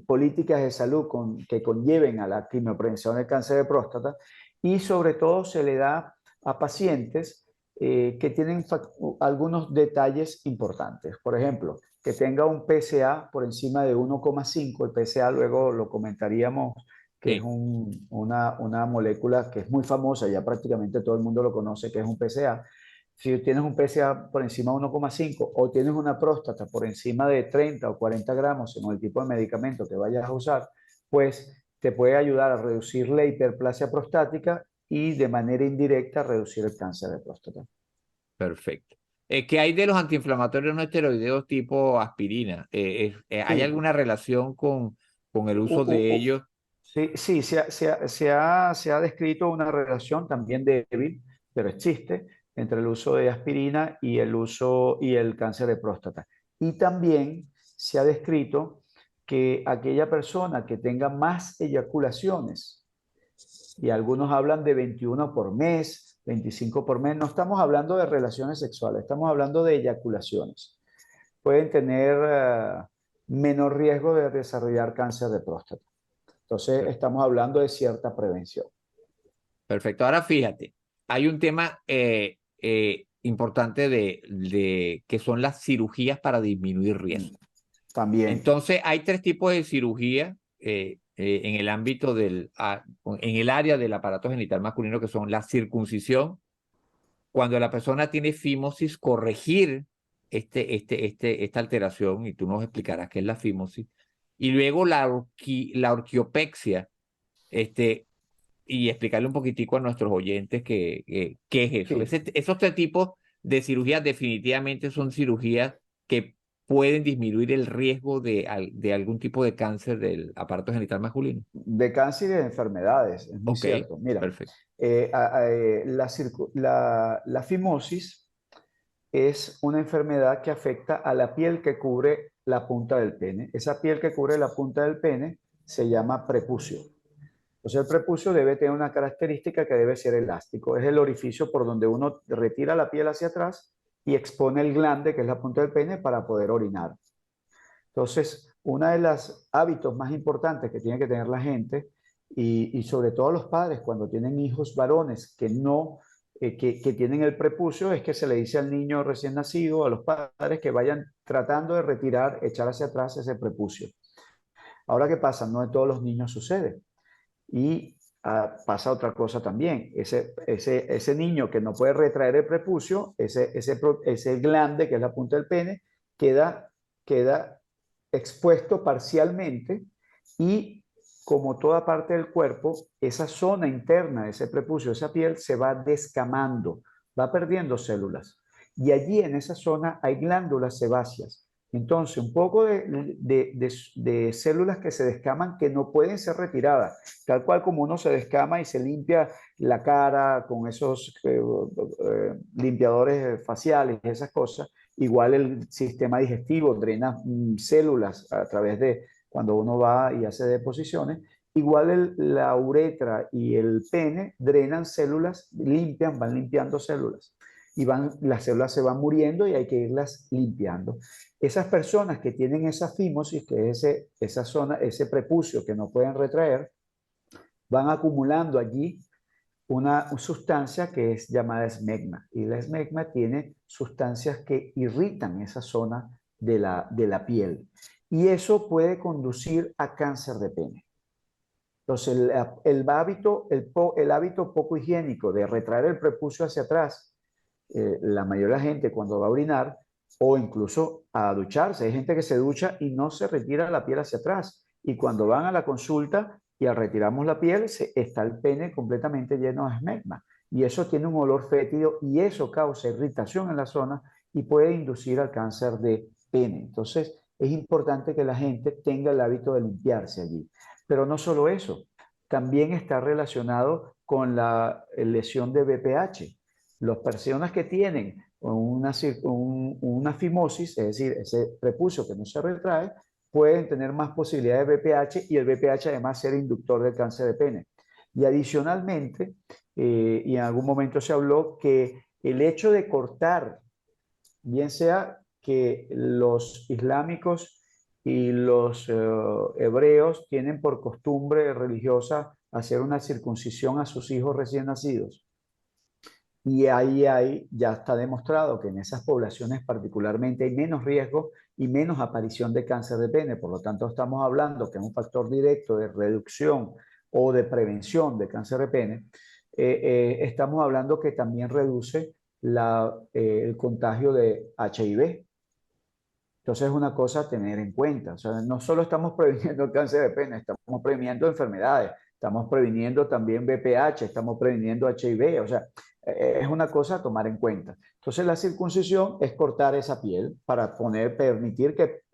políticas de salud que conlleven a la quimioprevención del cáncer de próstata y sobre todo se le da a pacientes que tienen algunos detalles importantes. Por ejemplo, que tenga un PSA por encima de 1,5, el PSA luego lo comentaríamos que es Sí. una molécula que es muy famosa, ya prácticamente todo el mundo lo conoce, que es un PSA. Si tienes un PSA por encima de 1,5 o tienes una próstata por encima de 30 o 40 gramos, según el tipo de medicamento que vayas a usar, pues te puede ayudar a reducir la hiperplasia prostática y de manera indirecta reducir el cáncer de próstata. Perfecto. ¿Qué hay de los antiinflamatorios no esteroideos tipo aspirina? ¿Hay Sí, alguna relación con el uso de ellos? sí, sí, se ha descrito una relación también débil, pero existe, entre el uso de aspirina y el cáncer de próstata. Y también se ha descrito que aquella persona que tenga más eyaculaciones, y algunos hablan de 21 por mes, 25 por mes, no estamos hablando de relaciones sexuales, estamos hablando de eyaculaciones. Pueden tener menor riesgo de desarrollar cáncer de próstata. Entonces, Per- estamos hablando de cierta prevención. Perfecto. Ahora fíjate, hay un tema importante de que son las cirugías para disminuir Mm, riesgo. también, Entonces, hay tres tipos de cirugía en el ámbito en el área del aparato genital masculino, que son la circuncisión, cuando la persona tiene fimosis, corregir esta alteración, y tú nos explicarás qué es la fimosis, y luego la orquiopexia, este, y explicarle un poquitico a nuestros oyentes qué es eso. sí. Esos tres tipos de cirugías definitivamente son cirugías que pueden disminuir el riesgo de algún tipo de cáncer del aparato genital masculino. De cáncer y de enfermedades, es muy Ok, cierto. Mira, perfecto. la fimosis es una enfermedad que afecta a la piel que cubre la punta del pene. Esa piel que cubre la punta del pene se llama prepucio. Entonces, el prepucio debe tener una característica que debe ser elástico. Es el orificio por donde uno retira la piel hacia atrás y expone el glande, que es la punta del pene, para poder orinar. Entonces, uno de los hábitos más importantes que tiene que tener la gente, y sobre todo los padres cuando tienen hijos varones que no, que tienen el prepucio, es que se le dice al niño recién nacido, a los padres, que vayan tratando de retirar, echar hacia atrás ese prepucio. Ahora, ¿qué pasa? No en todos los niños sucede. Y pasa otra cosa también. Ese niño que no puede retraer el prepucio, ese glande que es la punta del pene, queda expuesto parcialmente y como toda parte del cuerpo, esa zona interna de ese prepucio, esa piel, se va descamando, va perdiendo células. Y allí en esa zona hay glándulas sebáceas. Entonces, un poco de células que se descaman que no pueden ser retiradas, tal cual como uno se descama y se limpia la cara con esos limpiadores faciales, esas cosas. Igual el sistema digestivo drena células a través de cuando uno va y hace deposiciones. Igual la uretra y el pene drenan células, van limpiando células. Y las células se van muriendo y hay que irlas limpiando. Esas personas que tienen esa fimosis, que es esa zona, ese prepucio que no pueden retraer, van acumulando allí una sustancia que es llamada esmegma. Y la esmegma tiene sustancias que irritan esa zona de la piel. Y eso puede conducir a cáncer de pene. Entonces, el hábito poco higiénico de retraer el prepucio hacia atrás, la mayoría de la gente cuando va a orinar o incluso a ducharse, hay gente que se ducha y no se retira la piel hacia atrás. Y cuando van a la consulta y al retiramos la piel, está el pene completamente lleno de esmegma. Y eso tiene un olor fétido y eso causa irritación en la zona y puede inducir al cáncer de pene. Entonces, es importante que la gente tenga el hábito de limpiarse allí. Pero no solo eso, también está relacionado con la lesión de BPH. Las personas que tienen una fimosis, es decir, ese prepucio que no se retrae, pueden tener más posibilidades de BPH y el BPH además ser inductor del cáncer de pene. Y adicionalmente, y en algún momento se habló que el hecho de cortar, bien sea que los islámicos y los hebreos tienen por costumbre religiosa hacer una circuncisión a sus hijos recién nacidos. Y ya está demostrado que en esas poblaciones particularmente hay menos riesgo y menos aparición de cáncer de pene. Por lo tanto, estamos hablando que es un factor directo de reducción o de prevención de cáncer de pene. Estamos hablando que también reduce el contagio de HIV. Entonces es una cosa a tener en cuenta. O sea, no solo estamos previniendo el cáncer de pene, estamos previniendo enfermedades, estamos previniendo también VPH, estamos previniendo HIV. O sea, es una cosa a tomar en cuenta. Entonces la circuncisión es cortar esa piel para permitir que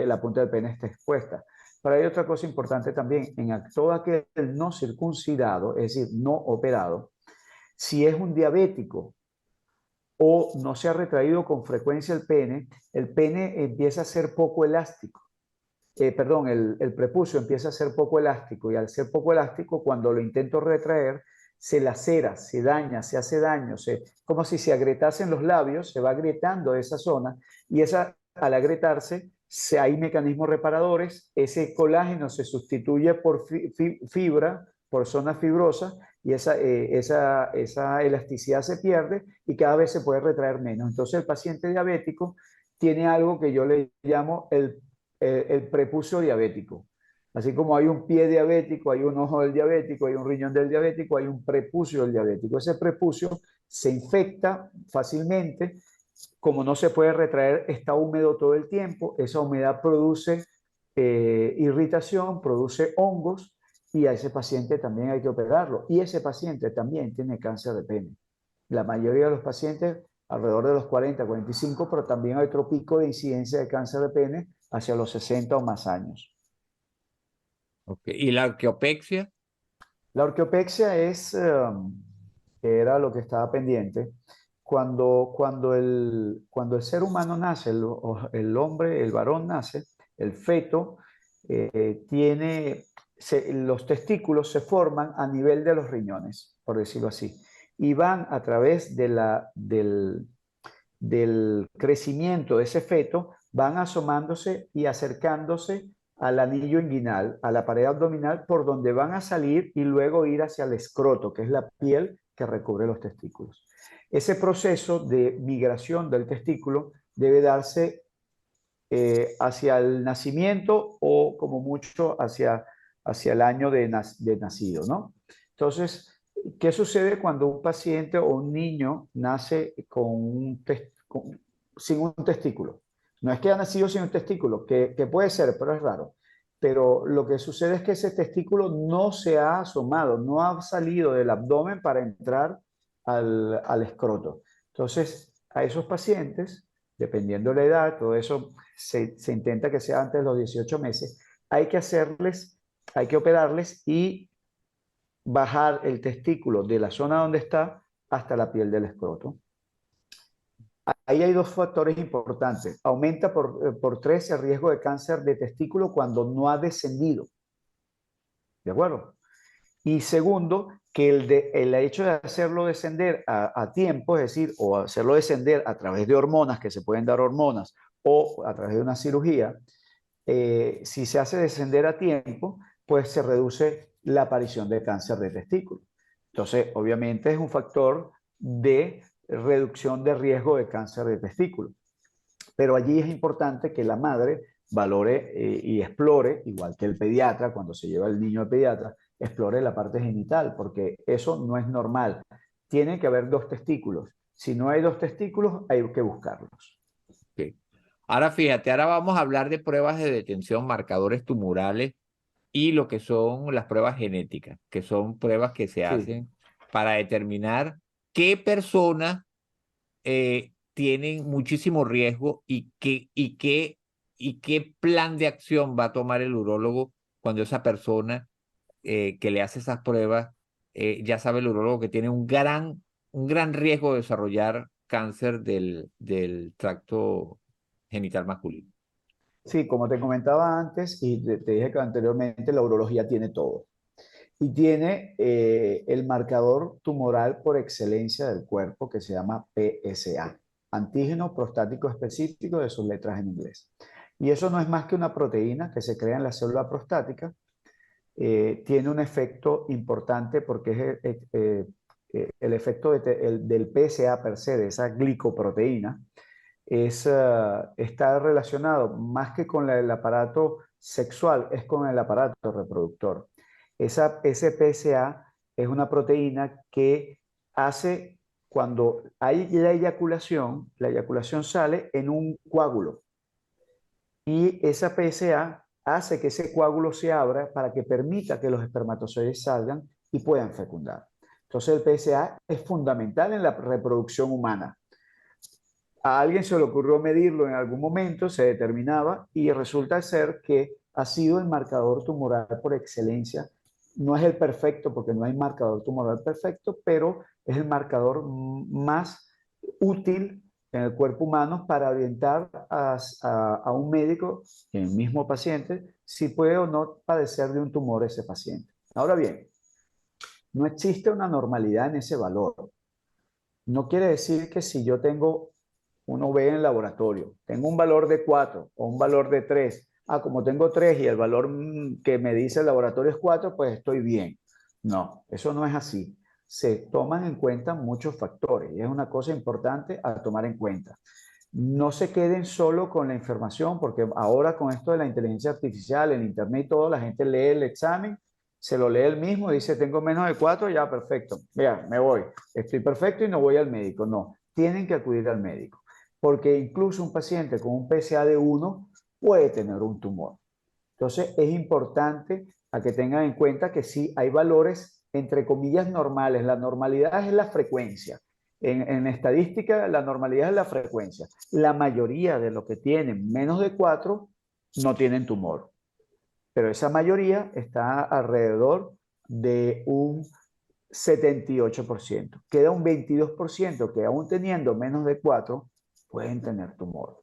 la punta del pene esté expuesta. Pero hay otra cosa importante también, en todo aquel no circuncidado, es decir, no operado, si es un diabético o no se ha retraído con frecuencia el pene empieza a ser poco elástico. Perdón, el prepucio empieza a ser poco elástico y al ser poco elástico, cuando lo intento retraer, se lacera, se daña, se hace daño, como si se agrietasen los labios, se va agrietando esa zona y al agrietarse hay mecanismos reparadores, ese colágeno se sustituye por fibra, por zonas fibrosas y esa elasticidad se pierde y cada vez se puede retraer menos. Entonces el paciente diabético tiene algo que yo le llamo el prepucio diabético. Así como hay un pie diabético, hay un ojo del diabético, hay un riñón del diabético, hay un prepucio del diabético. Ese prepucio se infecta fácilmente, como no se puede retraer, está húmedo todo el tiempo, esa humedad produce irritación, produce hongos y a ese paciente también hay que operarlo. Y ese paciente también tiene cáncer de pene. La mayoría de los pacientes alrededor de los 40, 45, pero también hay otro pico de incidencia de cáncer de pene hacia los 60 o más años. Okay. ¿Y la arqueopexia? La orquiopexia era lo que estaba pendiente. Cuando el ser humano nace, el hombre, el varón nace, el feto los testículos se forman a nivel de los riñones, por decirlo así, y van a través del crecimiento de ese feto, van asomándose y acercándose al anillo inguinal, a la pared abdominal, por donde van a salir y luego ir hacia el escroto, que es la piel que recubre los testículos. Ese proceso de migración del testículo debe darse hacia el nacimiento o como mucho hacia hacia el año de nacido, ¿no? Entonces, ¿qué sucede cuando un paciente o un niño nace sin un testículo? No es que ha nacido sin un testículo, que puede ser, pero es raro. Pero lo que sucede es que ese testículo no se ha asomado, no ha salido del abdomen para entrar al escroto. Entonces, a esos pacientes, dependiendo de la edad, todo eso se intenta que sea antes de los 18 meses, hay que hacerles, hay que operarles y bajar el testículo de la zona donde está hasta la piel del escroto. Ahí hay dos factores importantes. Aumenta por 3 el riesgo de cáncer de testículo cuando no ha descendido. ¿De acuerdo? Y segundo, que el hecho de hacerlo descender a tiempo, es decir, o hacerlo descender a través de hormonas, que se pueden dar hormonas, o a través de una cirugía, si se hace descender a tiempo, pues se reduce la aparición de cáncer de testículo. Entonces, obviamente es un factor de reducción de riesgo de cáncer de testículo. Pero allí es importante que la madre valore y explore, igual que el pediatra, cuando se lleva el niño al pediatra, explore la parte genital, porque eso no es normal. Tiene que haber dos testículos. Si no hay dos testículos, hay que buscarlos. Ok. Ahora fíjate, ahora vamos a hablar de pruebas de detención, marcadores tumorales y lo que son las pruebas genéticas, que son pruebas que se Sí. hacen para determinar qué personas tienen muchísimo riesgo y qué plan de acción va a tomar el urólogo cuando esa persona que le hace esas pruebas, ya sabe el urólogo que tiene un gran riesgo de desarrollar cáncer del tracto genital masculino. Sí, como te comentaba antes y te dije que anteriormente, la urología tiene todo. Y tiene el marcador tumoral por excelencia del cuerpo que se llama PSA, antígeno prostático específico de sus letras en inglés. Y eso no es más que una proteína que se crea en la célula prostática. Tiene un efecto importante porque es el efecto del PSA per se, de esa glicoproteína, está relacionado más que con el aparato sexual, es con el aparato reproductor. Ese PSA es una proteína que hace cuando hay la eyaculación sale en un coágulo y esa PSA hace que ese coágulo se abra para que permita que los espermatozoides salgan y puedan fecundar. Entonces el PSA es fundamental en la reproducción humana. A alguien se le ocurrió medirlo en algún momento, se determinaba y resulta ser que ha sido el marcador tumoral por excelencia. No es el perfecto porque no hay marcador tumoral perfecto, pero es el marcador más útil en el cuerpo humano para orientar a un médico, en el mismo paciente, si puede o no padecer de un tumor ese paciente. Ahora bien, no existe una normalidad en ese valor. No quiere decir que si yo tengo, uno ve en el laboratorio, tengo un valor de 4 o un valor de 3. Como tengo 3 y el valor que me dice el laboratorio es 4, pues estoy bien. No, eso no es así. Se toman en cuenta muchos factores y es una cosa importante a tomar en cuenta. No se queden solo con la información, porque ahora con esto de la inteligencia artificial, el internet y todo, la gente lee el examen, se lo lee el mismo y dice, tengo menos de 4, ya perfecto, vea, me voy, estoy perfecto y no voy al médico. No, tienen que acudir al médico, porque incluso un paciente con un PSA de 1 puede tener un tumor. Entonces es importante a que tengan en cuenta que sí hay valores entre comillas normales. La normalidad es la frecuencia. En estadística, la normalidad es la frecuencia. La mayoría de los que tienen menos de 4 no tienen tumor, pero esa mayoría está alrededor de un 78%. Queda un 22% que aún teniendo menos de 4 pueden tener tumor.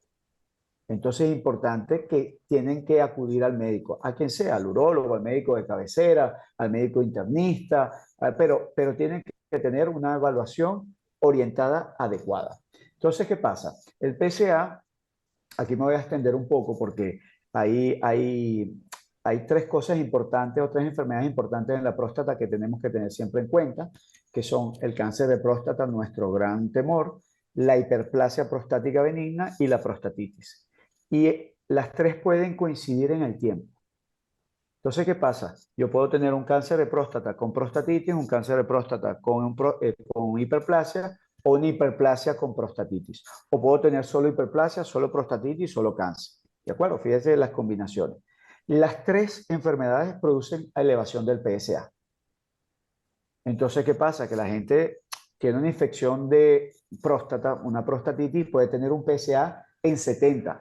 Entonces es importante que tienen que acudir al médico, a quien sea, al urólogo, al médico de cabecera, al médico internista, pero tienen que tener una evaluación orientada adecuada. Entonces, ¿qué pasa? El PSA, aquí me voy a extender un poco porque hay tres cosas importantes o tres enfermedades importantes en la próstata que tenemos que tener siempre en cuenta, que son el cáncer de próstata, nuestro gran temor, la hiperplasia prostática benigna y la prostatitis. Y las tres pueden coincidir en el tiempo. Entonces, ¿qué pasa? Yo puedo tener un cáncer de próstata con prostatitis, un cáncer de próstata con hiperplasia o una hiperplasia con prostatitis. O puedo tener solo hiperplasia, solo prostatitis, solo cáncer. ¿De acuerdo? Fíjense las combinaciones. Las tres enfermedades producen elevación del PSA. Entonces, ¿qué pasa? Que la gente tiene una infección de próstata, una prostatitis, puede tener un PSA en 70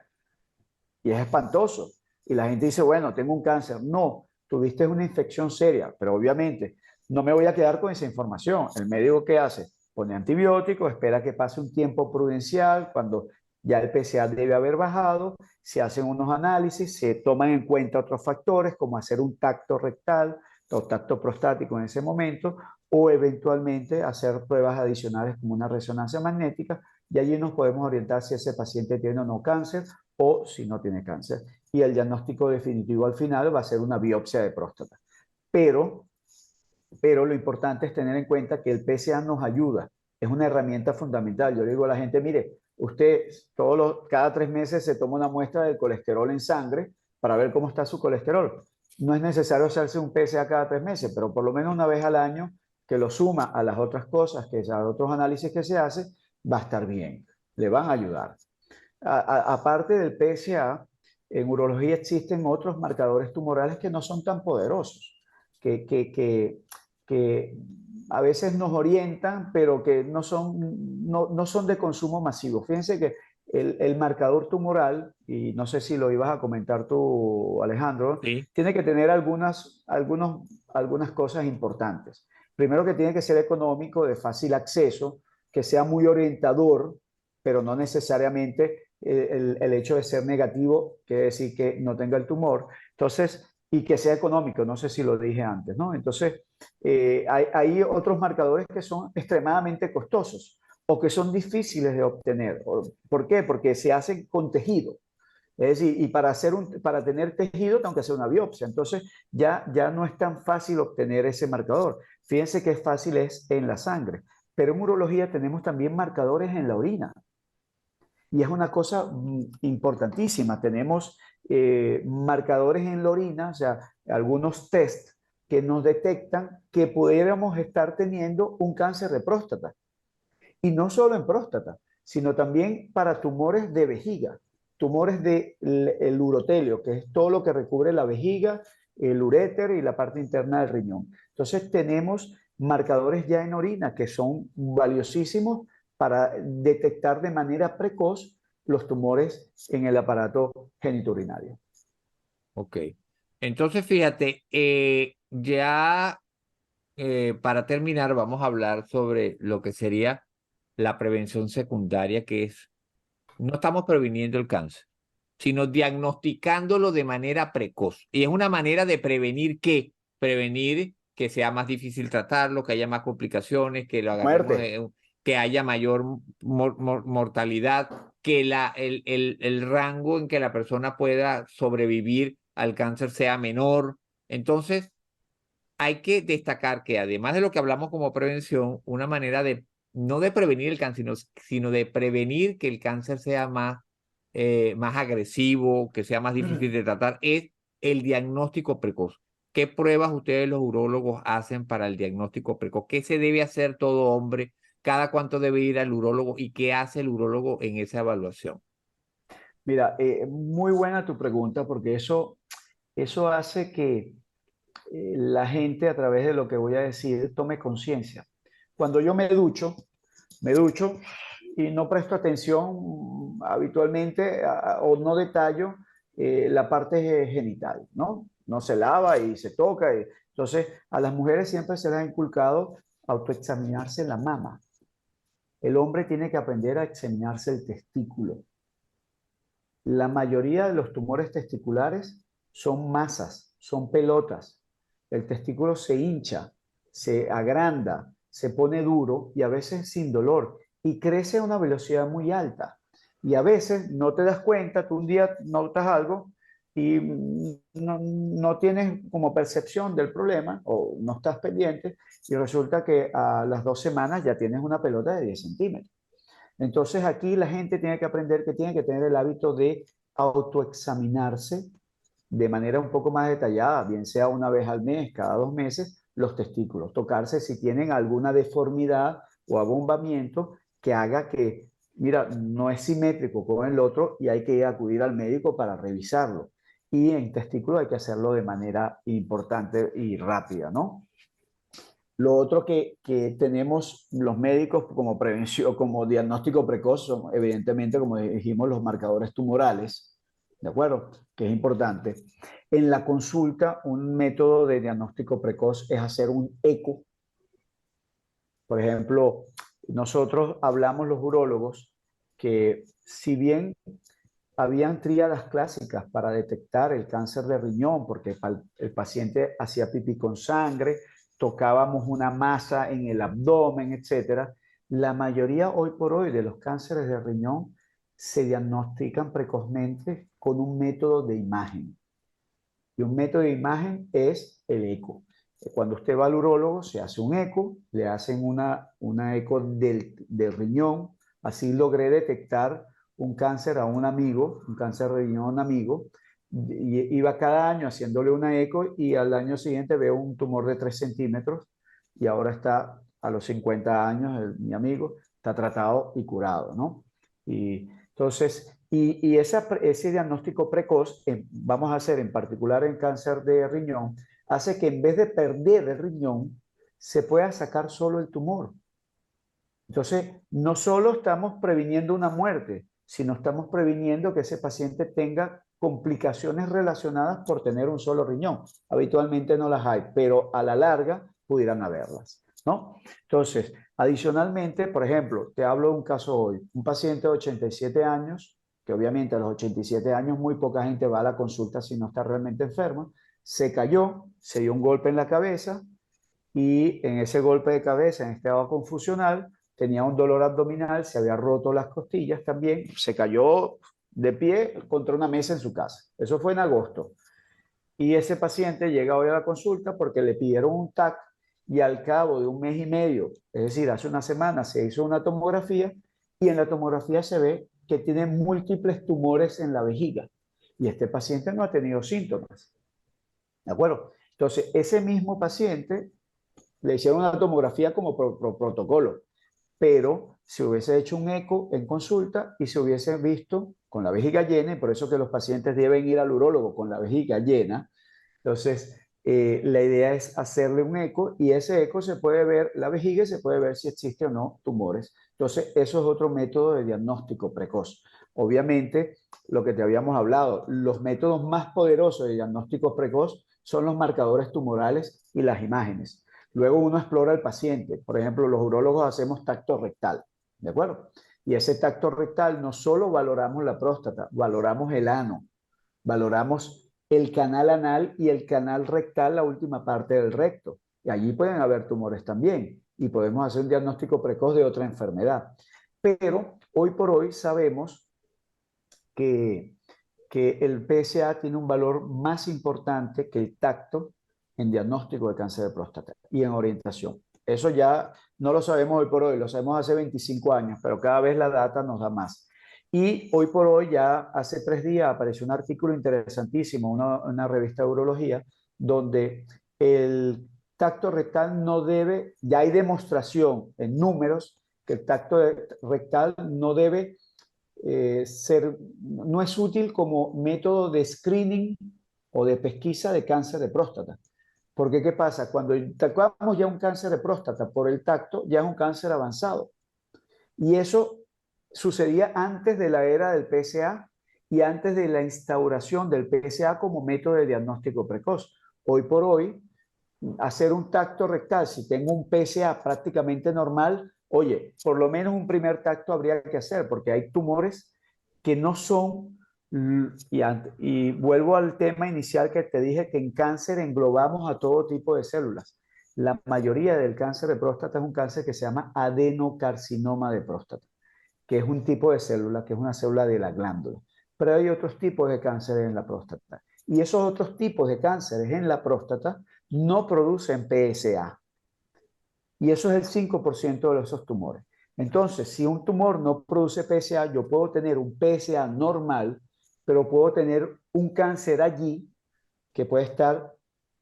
y es espantoso. Y la gente dice, bueno, tengo un cáncer. No, tuviste una infección seria, pero obviamente no me voy a quedar con esa información. El médico, ¿qué hace? Pone antibióticos, espera que pase un tiempo prudencial, cuando ya el PSA debe haber bajado, se hacen unos análisis, se toman en cuenta otros factores como hacer un tacto rectal o tacto prostático en ese momento, o eventualmente hacer pruebas adicionales como una resonancia magnética, y allí nos podemos orientar si ese paciente tiene o no cáncer o si no tiene cáncer. Y el diagnóstico definitivo al final va a ser una biopsia de próstata. Pero, pero lo importante es tener en cuenta que el PSA nos ayuda, es una herramienta fundamental. Yo le digo a la gente, mire, usted cada 3 meses se toma una muestra del colesterol en sangre para ver cómo está su colesterol. No es necesario hacerse un PSA cada 3 meses, pero por lo menos una vez al año que lo suma a las otras cosas, que a otros análisis que se hace, va a estar bien, le van a ayudar. Aparte del PSA, en urología existen otros marcadores tumorales que no son tan poderosos, que, que, que, que a veces nos orientan, pero que no son de consumo masivo. Fíjense que el marcador tumoral, y no sé si lo ibas a comentar tú, Alejandro, Sí. tiene que tener algunas cosas importantes. Primero, que tiene que ser económico, de fácil acceso, que sea muy orientador, pero no necesariamente el hecho de ser negativo quiere decir que no tenga el tumor. Entonces, y que sea económico, no sé si lo dije antes, ¿no? Entonces, hay otros marcadores que son extremadamente costosos o que son difíciles de obtener. ¿Por qué? Porque se hacen con tejido. Es decir, y para tener tejido tengo que hacer una biopsia. Entonces, ya no es tan fácil obtener ese marcador. Fíjense que fácil es en la sangre, pero en urología tenemos también marcadores en la orina. Y es una cosa importantísima. Tenemos marcadores en la orina, o sea, algunos test que nos detectan que pudiéramos estar teniendo un cáncer de próstata. Y no solo en próstata, sino también para tumores de vejiga, tumores del urotelio, que es todo lo que recubre la vejiga, el uréter y la parte interna del riñón. Entonces tenemos marcadores ya en orina que son valiosísimos para detectar de manera precoz los tumores en el aparato genitourinario. Ok. Entonces, fíjate, ya para terminar, vamos a hablar sobre lo que sería la prevención secundaria, que es, no estamos previniendo el cáncer, sino diagnosticándolo de manera precoz. Y es una manera de prevenir que sea más difícil tratarlo, que haya más complicaciones, que lo agarremos, Muerte. que haya mayor mortalidad, que el rango en que la persona pueda sobrevivir al cáncer sea menor. Entonces, hay que destacar que además de lo que hablamos como prevención, una manera de, no de prevenir el cáncer, sino de prevenir que el cáncer sea más agresivo, que sea más difícil de tratar, es el diagnóstico precoz. ¿Qué pruebas ustedes los urólogos hacen para el diagnóstico precoz? ¿Qué se debe hacer todo hombre? ¿Cada cuánto debe ir al urólogo? ¿Y qué hace el urólogo en esa evaluación? Mira, muy buena tu pregunta porque eso hace que la gente a través de lo que voy a decir tome conciencia. Cuando yo me ducho y no presto atención habitualmente o no detallo la parte genital, ¿no? No se lava y se toca. Entonces, a las mujeres siempre se les ha inculcado autoexaminarse la mama. El hombre tiene que aprender a examinarse el testículo. La mayoría de los tumores testiculares son masas, son pelotas. El testículo se hincha, se agranda, se pone duro y a veces sin dolor y crece a una velocidad muy alta. Y a veces no te das cuenta, tú un día notas algo y no tienes como percepción del problema o no estás pendiente y resulta que a las 2 semanas ya tienes una pelota de 10 centímetros. Entonces aquí la gente tiene que aprender que tiene que tener el hábito de autoexaminarse de manera un poco más detallada, bien sea una vez al mes, cada 2 meses, los testículos, tocarse si tienen alguna deformidad o abombamiento que haga que, mira, no es simétrico con el otro y hay que acudir al médico para revisarlo. Y en testículo hay que hacerlo de manera importante y rápida, ¿no? Lo otro que tenemos los médicos como prevención, como diagnóstico precoz, son evidentemente, como dijimos, los marcadores tumorales, ¿de acuerdo? Que es importante. En la consulta, un método de diagnóstico precoz es hacer un eco. Por ejemplo, nosotros hablamos los urólogos que si bien habían tríadas clásicas para detectar el cáncer de riñón, porque el paciente hacía pipí con sangre, tocábamos una masa en el abdomen, etcétera. La mayoría hoy por hoy de los cánceres de riñón se diagnostican precozmente con un método de imagen. Y un método de imagen es el eco. Cuando usted va al urólogo, se hace un eco, le hacen una eco del riñón. Así logré detectar un cáncer a un amigo, un cáncer de riñón a un amigo. Y iba cada año haciéndole una eco y al año siguiente veo un tumor de 3 centímetros y ahora está a los 50 años, mi amigo, está tratado y curado, ¿no? Y entonces, ese diagnóstico precoz, vamos a hacer en particular en cáncer de riñón, hace que en vez de perder el riñón, se pueda sacar solo el tumor. Entonces, no solo estamos previniendo una muerte, sino estamos previniendo que ese paciente tenga complicaciones relacionadas por tener un solo riñón. Habitualmente no las hay, pero a la larga pudieran haberlas, ¿no? Entonces, adicionalmente, por ejemplo, te hablo de un caso hoy, un paciente de 87 años, que obviamente a los 87 años muy poca gente va a la consulta si no está realmente enfermo, se cayó, se dio un golpe en la cabeza, y en ese golpe de cabeza, en estado confusional, tenía un dolor abdominal, se había roto las costillas también, se cayó de pie contra una mesa en su casa. Eso fue en agosto. Y ese paciente llega hoy a la consulta porque le pidieron un TAC y al cabo de un mes y medio, es decir, hace una semana, se hizo una tomografía y en la tomografía se ve que tiene múltiples tumores en la vejiga. Y este paciente no ha tenido síntomas. ¿De acuerdo? Entonces, ese mismo paciente le hicieron una tomografía como protocolo, pero se hubiese hecho un eco en consulta y se hubiese visto con la vejiga llena, y por eso que los pacientes deben ir al urólogo con la vejiga llena. Entonces, la idea es hacerle un eco y ese eco se puede ver, la vejiga se puede ver si existe o no tumores. Entonces, eso es otro método de diagnóstico precoz. Obviamente, lo que te habíamos hablado, los métodos más poderosos de diagnóstico precoz son los marcadores tumorales y las imágenes. Luego uno explora al paciente. Por ejemplo, los urólogos hacemos tacto rectal, ¿de acuerdo? Y ese tacto rectal no solo valoramos la próstata, valoramos el ano, valoramos el canal anal y el canal rectal, la última parte del recto. Y allí pueden haber tumores también y podemos hacer un diagnóstico precoz de otra enfermedad. Pero hoy por hoy sabemos que, que el PSA tiene un valor más importante que el tacto en diagnóstico de cáncer de próstata y en orientación. Eso ya no lo sabemos hoy por hoy, lo sabemos hace 25 años, pero cada vez la data nos da más. Y hoy por hoy, ya hace 3 días, apareció un artículo interesantísimo, una revista de urología, donde el tacto rectal no debe, ya hay demostración en números que el tacto rectal no debe no es útil como método de screening o de pesquisa de cáncer de próstata. Porque ¿qué pasa? Cuando tocamos ya un cáncer de próstata por el tacto, ya es un cáncer avanzado. Y eso sucedía antes de la era del PSA y antes de la instauración del PSA como método de diagnóstico precoz. Hoy por hoy, hacer un tacto rectal, si tengo un PSA prácticamente normal, oye, por lo menos un primer tacto habría que hacer, porque hay tumores que no son, y vuelvo al tema inicial que te dije, que en cáncer englobamos a todo tipo de células. La mayoría del cáncer de próstata es un cáncer que se llama adenocarcinoma de próstata, que es un tipo de célula, que es una célula de la glándula. Pero hay otros tipos de cánceres en la próstata. Y esos otros tipos de cánceres en la próstata no producen PSA. Y eso es el 5% de esos tumores. Entonces, si un tumor no produce PSA, yo puedo tener un PSA normal, pero puedo tener un cáncer allí que puede estar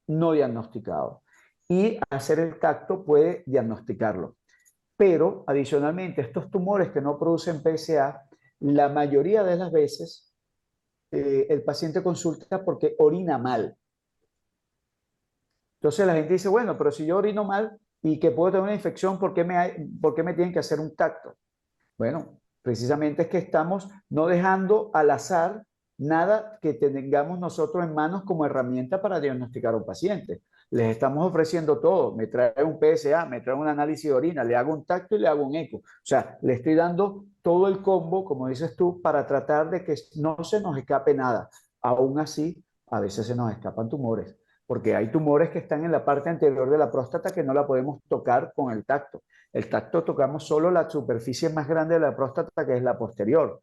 no diagnosticado. Y hacer el tacto puede diagnosticarlo. Pero adicionalmente, estos tumores que no producen PSA, la mayoría de las veces el paciente consulta porque orina mal. Entonces la gente dice, bueno, pero si yo orino mal y que puedo tener una infección, por qué me tienen que hacer un tacto? Bueno, precisamente es que estamos no dejando al azar nada que tengamos nosotros en manos como herramienta para diagnosticar a un paciente. Les estamos ofreciendo todo. Me trae un PSA, me trae un análisis de orina, le hago un tacto y le hago un eco. O sea, le estoy dando todo el combo, como dices tú, para tratar de que no se nos escape nada. Aún así, a veces se nos escapan tumores, porque hay tumores que están en la parte anterior de la próstata que no la podemos tocar con el tacto. El tacto tocamos solo la superficie más grande de la próstata, que es la posterior.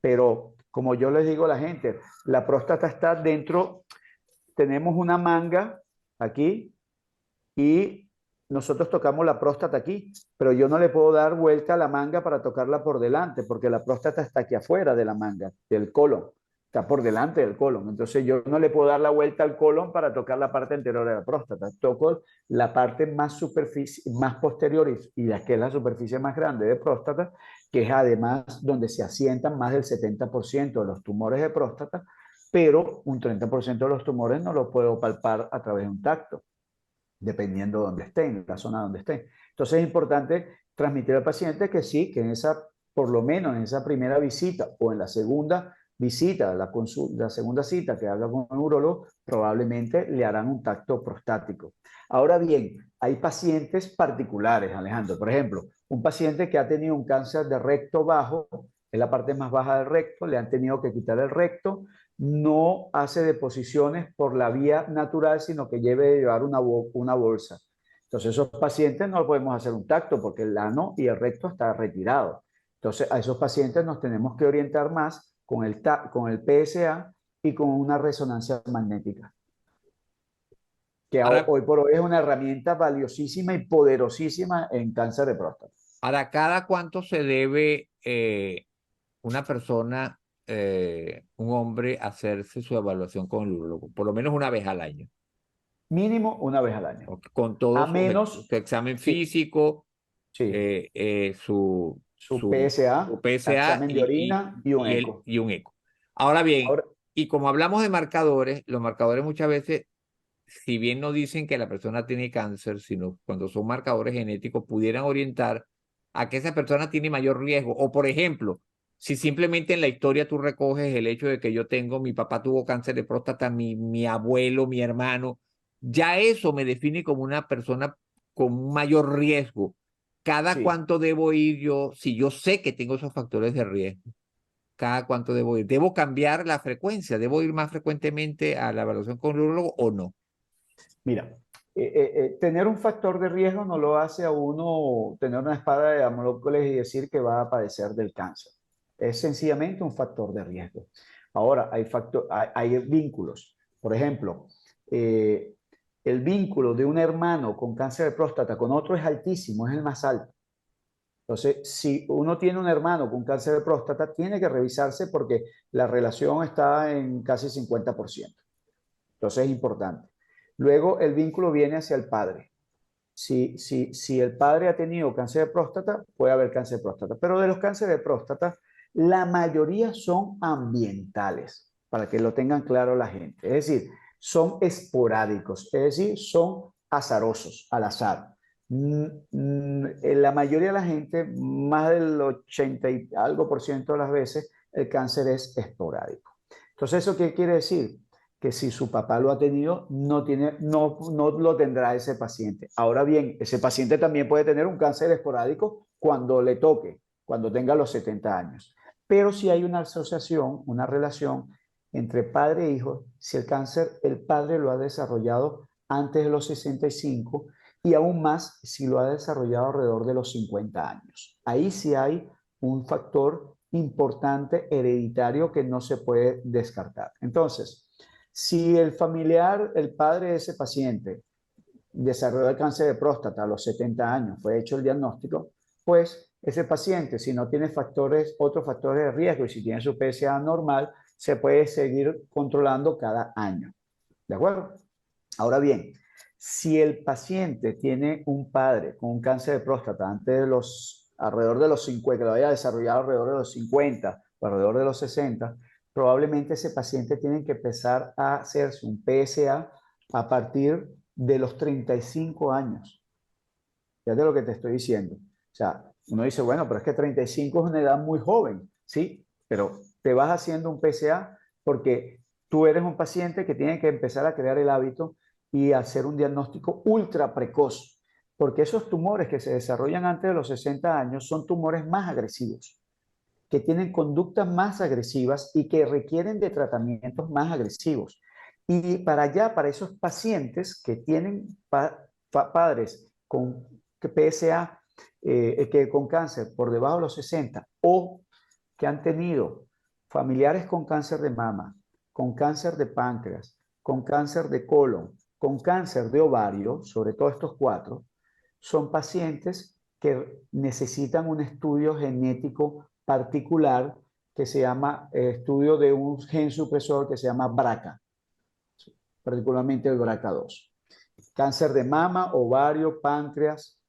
Pero como yo les digo a la gente, la próstata está dentro, tenemos una manga aquí y nosotros tocamos la próstata aquí, pero yo no le puedo dar vuelta a la manga para tocarla por delante, porque la próstata está aquí afuera de la manga, del colon, está por delante del colon. Entonces yo no le puedo dar la vuelta al colon para tocar la parte anterior de la próstata. Toco la parte más superficie, más posterior y la que es la superficie más grande de próstata, que es además donde se asientan más del 70% de los tumores de próstata, pero un 30% de los tumores no lo puedo palpar a través de un tacto dependiendo de dónde estén, la zona donde estén. Entonces es importante transmitir al paciente que sí, que en esa, por lo menos en esa primera visita o en la segunda visita, la segunda cita que haga con el urólogo, probablemente le harán un tacto prostático. Ahora bien, hay pacientes particulares, Alejandro. Por ejemplo, un paciente que ha tenido un cáncer de recto bajo, es la parte más baja del recto, le han tenido que quitar el recto, no hace deposiciones por la vía natural, sino que debe llevar una bolsa. Entonces, esos pacientes no podemos hacer un tacto porque el ano y el recto está retirado. Entonces, a esos pacientes nos tenemos que orientar más con el PSA y con una resonancia magnética, que Ahora, hoy por hoy es una herramienta valiosísima y poderosísima en cáncer de próstata. ahora, ¿cada cuánto se debe una persona, un hombre, hacerse su evaluación con el urólogo? Por lo menos una vez al año. Mínimo una vez al año. Con todo A su menos, examen sí, físico, sí, su, su PSA, su PSA examen de orina y un eco. y un eco. Ahora bien, Ahora, y como hablamos de marcadores, los marcadores muchas veces, si bien no dicen que la persona tiene cáncer, sino cuando son marcadores genéticos, pudieran orientar a que esa persona tiene mayor riesgo. O por ejemplo, si simplemente en la historia tú recoges el hecho de que yo tengo, mi papá tuvo cáncer de próstata, mi abuelo, mi hermano, ya eso me define como una persona con un mayor riesgo. ¿Cada sí, cuánto debo ir yo, si yo sé que tengo esos factores de riesgo? ¿Cada cuánto debo ir? ¿Debo cambiar la frecuencia? ¿Debo ir más frecuentemente a la evaluación con el urólogo o no? mira, tener un factor de riesgo no lo hace a uno tener una espada de Damocles y decir que va a padecer del cáncer. Es sencillamente un factor de riesgo. Ahora, hay vínculos. Por ejemplo, eh, el vínculo de un hermano con cáncer de próstata con otro es altísimo, es el más alto. Entonces, si uno tiene un hermano con cáncer de próstata, tiene que revisarse porque la relación está en casi 50%. Entonces es importante. Luego el vínculo viene hacia el padre. Si el padre ha tenido cáncer de próstata, puede haber cáncer de próstata. Pero de los cánceres de próstata, la mayoría son ambientales, para que lo tengan claro la gente. Es decir, son esporádicos, es decir, son azarosos, al azar. La mayoría de la gente, más del 80 y algo por ciento de las veces, el cáncer es esporádico. Entonces, ¿eso qué quiere decir? Que si su papá lo ha tenido, no lo tendrá ese paciente. Ahora bien, ese paciente también puede tener un cáncer esporádico cuando le toque, cuando tenga los 70 años. Pero si hay una asociación, una relación entre padre e hijo, si el cáncer el padre lo ha desarrollado antes de los 65 y aún más si lo ha desarrollado alrededor de los 50 años. Ahí sí hay un factor importante hereditario que no se puede descartar. Entonces, si el familiar, el padre de ese paciente, desarrolló el cáncer de próstata a los 70 años, fue hecho el diagnóstico, pues ese paciente, si no tiene otros factores de riesgo y si tiene su PSA normal, se puede seguir controlando cada año. ¿De acuerdo? Ahora bien, si el paciente tiene un padre con un cáncer de próstata antes de alrededor de los 50, que lo haya desarrollado alrededor de los 50 o alrededor de los 60, probablemente ese paciente tiene que empezar a hacerse un PSA a partir de los 35 años. Fíjate lo que te estoy diciendo. O sea, uno dice, bueno, pero es que 35 es una edad muy joven, ¿sí? Pero te vas haciendo un PSA porque tú eres un paciente que tiene que empezar a crear el hábito y hacer un diagnóstico ultra precoz, porque esos tumores que se desarrollan antes de los 60 años son tumores más agresivos, que tienen conductas más agresivas y que requieren de tratamientos más agresivos. Y para allá, para esos pacientes que tienen padres con PSA, que con cáncer por debajo de los 60 o que han tenido familiares con cáncer de mama, con cáncer de páncreas, con cáncer de colon, con cáncer de ovario, sobre todo estos cuatro, son pacientes que necesitan un estudio genético particular que se llama estudio de un gen supresor que se llama BRCA, particularmente el BRCA2. Cáncer de mama, ovario, páncreas,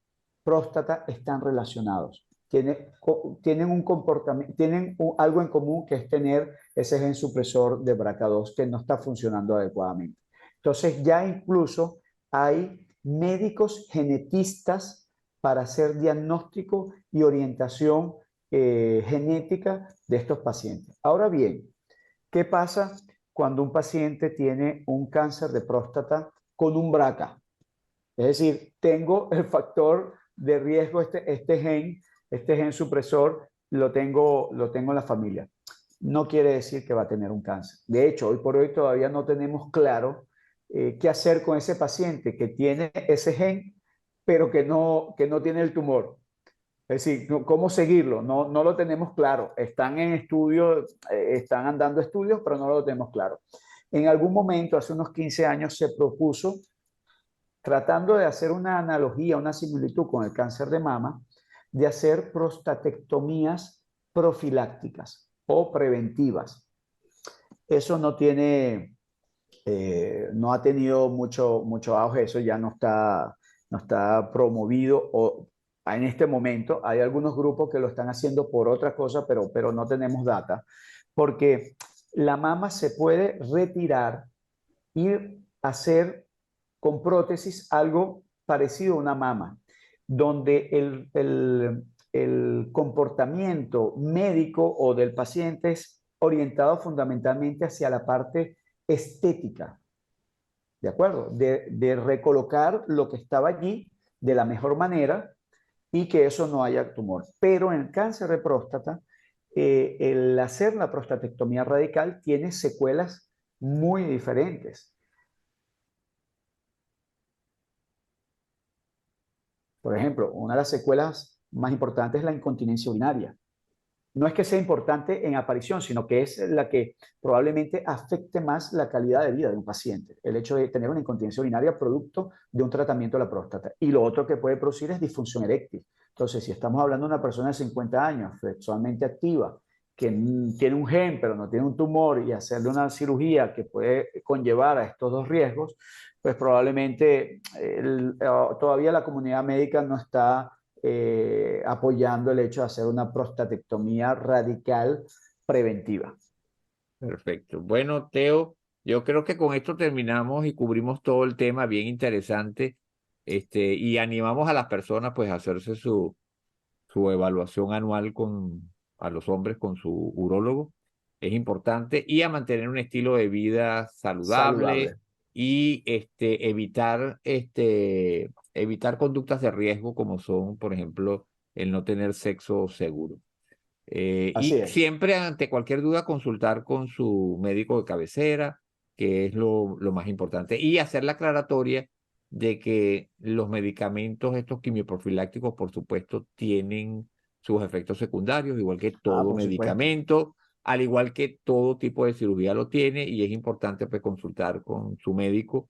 próstata están relacionados. Tienen un comportamiento, tienen algo en común que es tener ese gen supresor de BRCA2 que no está funcionando adecuadamente. Entonces ya incluso hay médicos genetistas para hacer diagnóstico y orientación genética de estos pacientes. Ahora bien, ¿qué pasa cuando un paciente tiene un cáncer de próstata con un BRCA? Es decir, tengo el factor de riesgo, este gen supresor, lo tengo en la familia. No quiere decir que va a tener un cáncer. De hecho, hoy por hoy todavía no tenemos claro qué hacer con ese paciente que tiene ese gen, pero que no tiene el tumor. Es decir, ¿cómo seguirlo? No, no lo tenemos claro. Están en estudio, están andando estudios, pero no lo tenemos claro. En algún momento, hace unos 15 años, se propuso, tratando de hacer una analogía, una similitud con el cáncer de mama, de hacer prostatectomías profilácticas o preventivas. Eso no ha tenido mucho auge, eso ya no está promovido o en este momento hay algunos grupos que lo están haciendo por otra cosa, pero no tenemos data, porque la mama se puede retirar y hacer con prótesis algo parecido a una mama, donde el comportamiento médico o del paciente es orientado fundamentalmente hacia la parte estética, ¿de acuerdo? De recolocar lo que estaba allí de la mejor manera y que eso no haya tumor. Pero en el cáncer de próstata, el hacer la prostatectomía radical tiene secuelas muy diferentes. Por ejemplo, una de las secuelas más importantes es la incontinencia urinaria. No es que sea importante en aparición, sino que es la que probablemente afecte más la calidad de vida de un paciente, el hecho de tener una incontinencia urinaria producto de un tratamiento de la próstata. Y lo otro que puede producir es disfunción eréctil. Entonces, si estamos hablando de una persona de 50 años, sexualmente activa, que tiene un gen pero no tiene un tumor y hacerle una cirugía que puede conllevar a estos dos riesgos, pues probablemente todavía la comunidad médica no está apoyando el hecho de hacer una prostatectomía radical preventiva. Perfecto. Bueno, Teo, yo creo que con esto terminamos y cubrimos todo el tema, bien interesante, y animamos a las personas pues a hacerse su evaluación anual a los hombres con su urólogo. Es importante y a mantener un estilo de vida saludable Saludable. y evitar conductas de riesgo como son, por ejemplo, el no tener sexo seguro. Así Y es. siempre ante cualquier duda consultar con su médico de cabecera, que es lo más importante, y hacer la aclaratoria de que los medicamentos, estos quimioprofilácticos, por supuesto, tienen sus efectos secundarios, igual que Ah, todo por supuesto. medicamento, al igual que todo tipo de cirugía lo tiene, y es importante pues, consultar con su médico,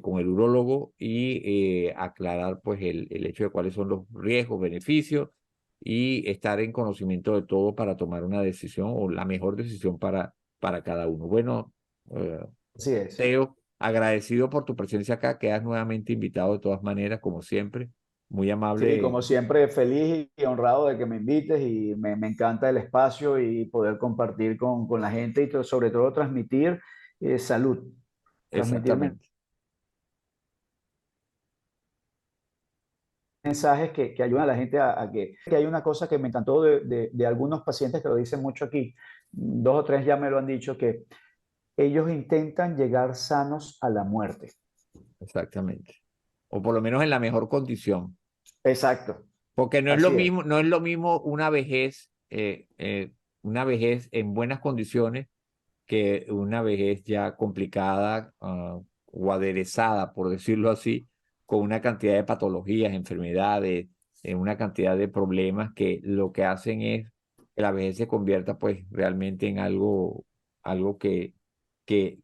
con el urólogo, y aclarar pues el hecho de cuáles son los riesgos, beneficios y estar en conocimiento de todo para tomar una decisión o la mejor decisión para cada uno. Bueno, eh, Así es. Teo, agradecido por tu presencia acá, quedas nuevamente invitado de todas maneras, como siempre, muy Sí, como amable. siempre, feliz y honrado de que me invites y me encanta el espacio y poder compartir con la gente y sobre todo transmitir salud, transmitir Exactamente, mensajes que ayudan a la gente que hay una cosa que me encantó de algunos pacientes que lo dicen mucho aquí, dos o tres ya me lo han dicho, que ellos intentan llegar sanos a la muerte. exactamente. O por lo menos en la mejor condición. Exacto, Porque no es lo así es. mismo, no es lo mismo una vejez en buenas condiciones que una vejez ya complicada, o aderezada, por decirlo así, con una cantidad de patologías, enfermedades, una cantidad de problemas que lo que hacen es que la vejez se convierta pues realmente en algo que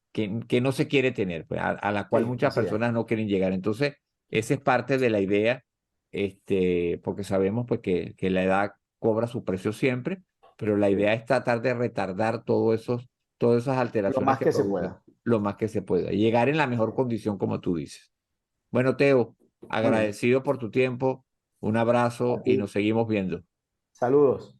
no se quiere tener, pues, a la cual Sí, muchas así es. personas no quieren llegar. Entonces, esa es parte de la idea, porque sabemos pues que la edad cobra su precio siempre, pero la Sí. idea es tratar de retardar todas esas Lo alteraciones más que que se producen pueda. lo más que se pueda. Llegar en la mejor condición, como tú dices. Bueno, Teo, Muy bien. agradecido por tu tiempo, un A abrazo y ti. nos seguimos viendo. Saludos.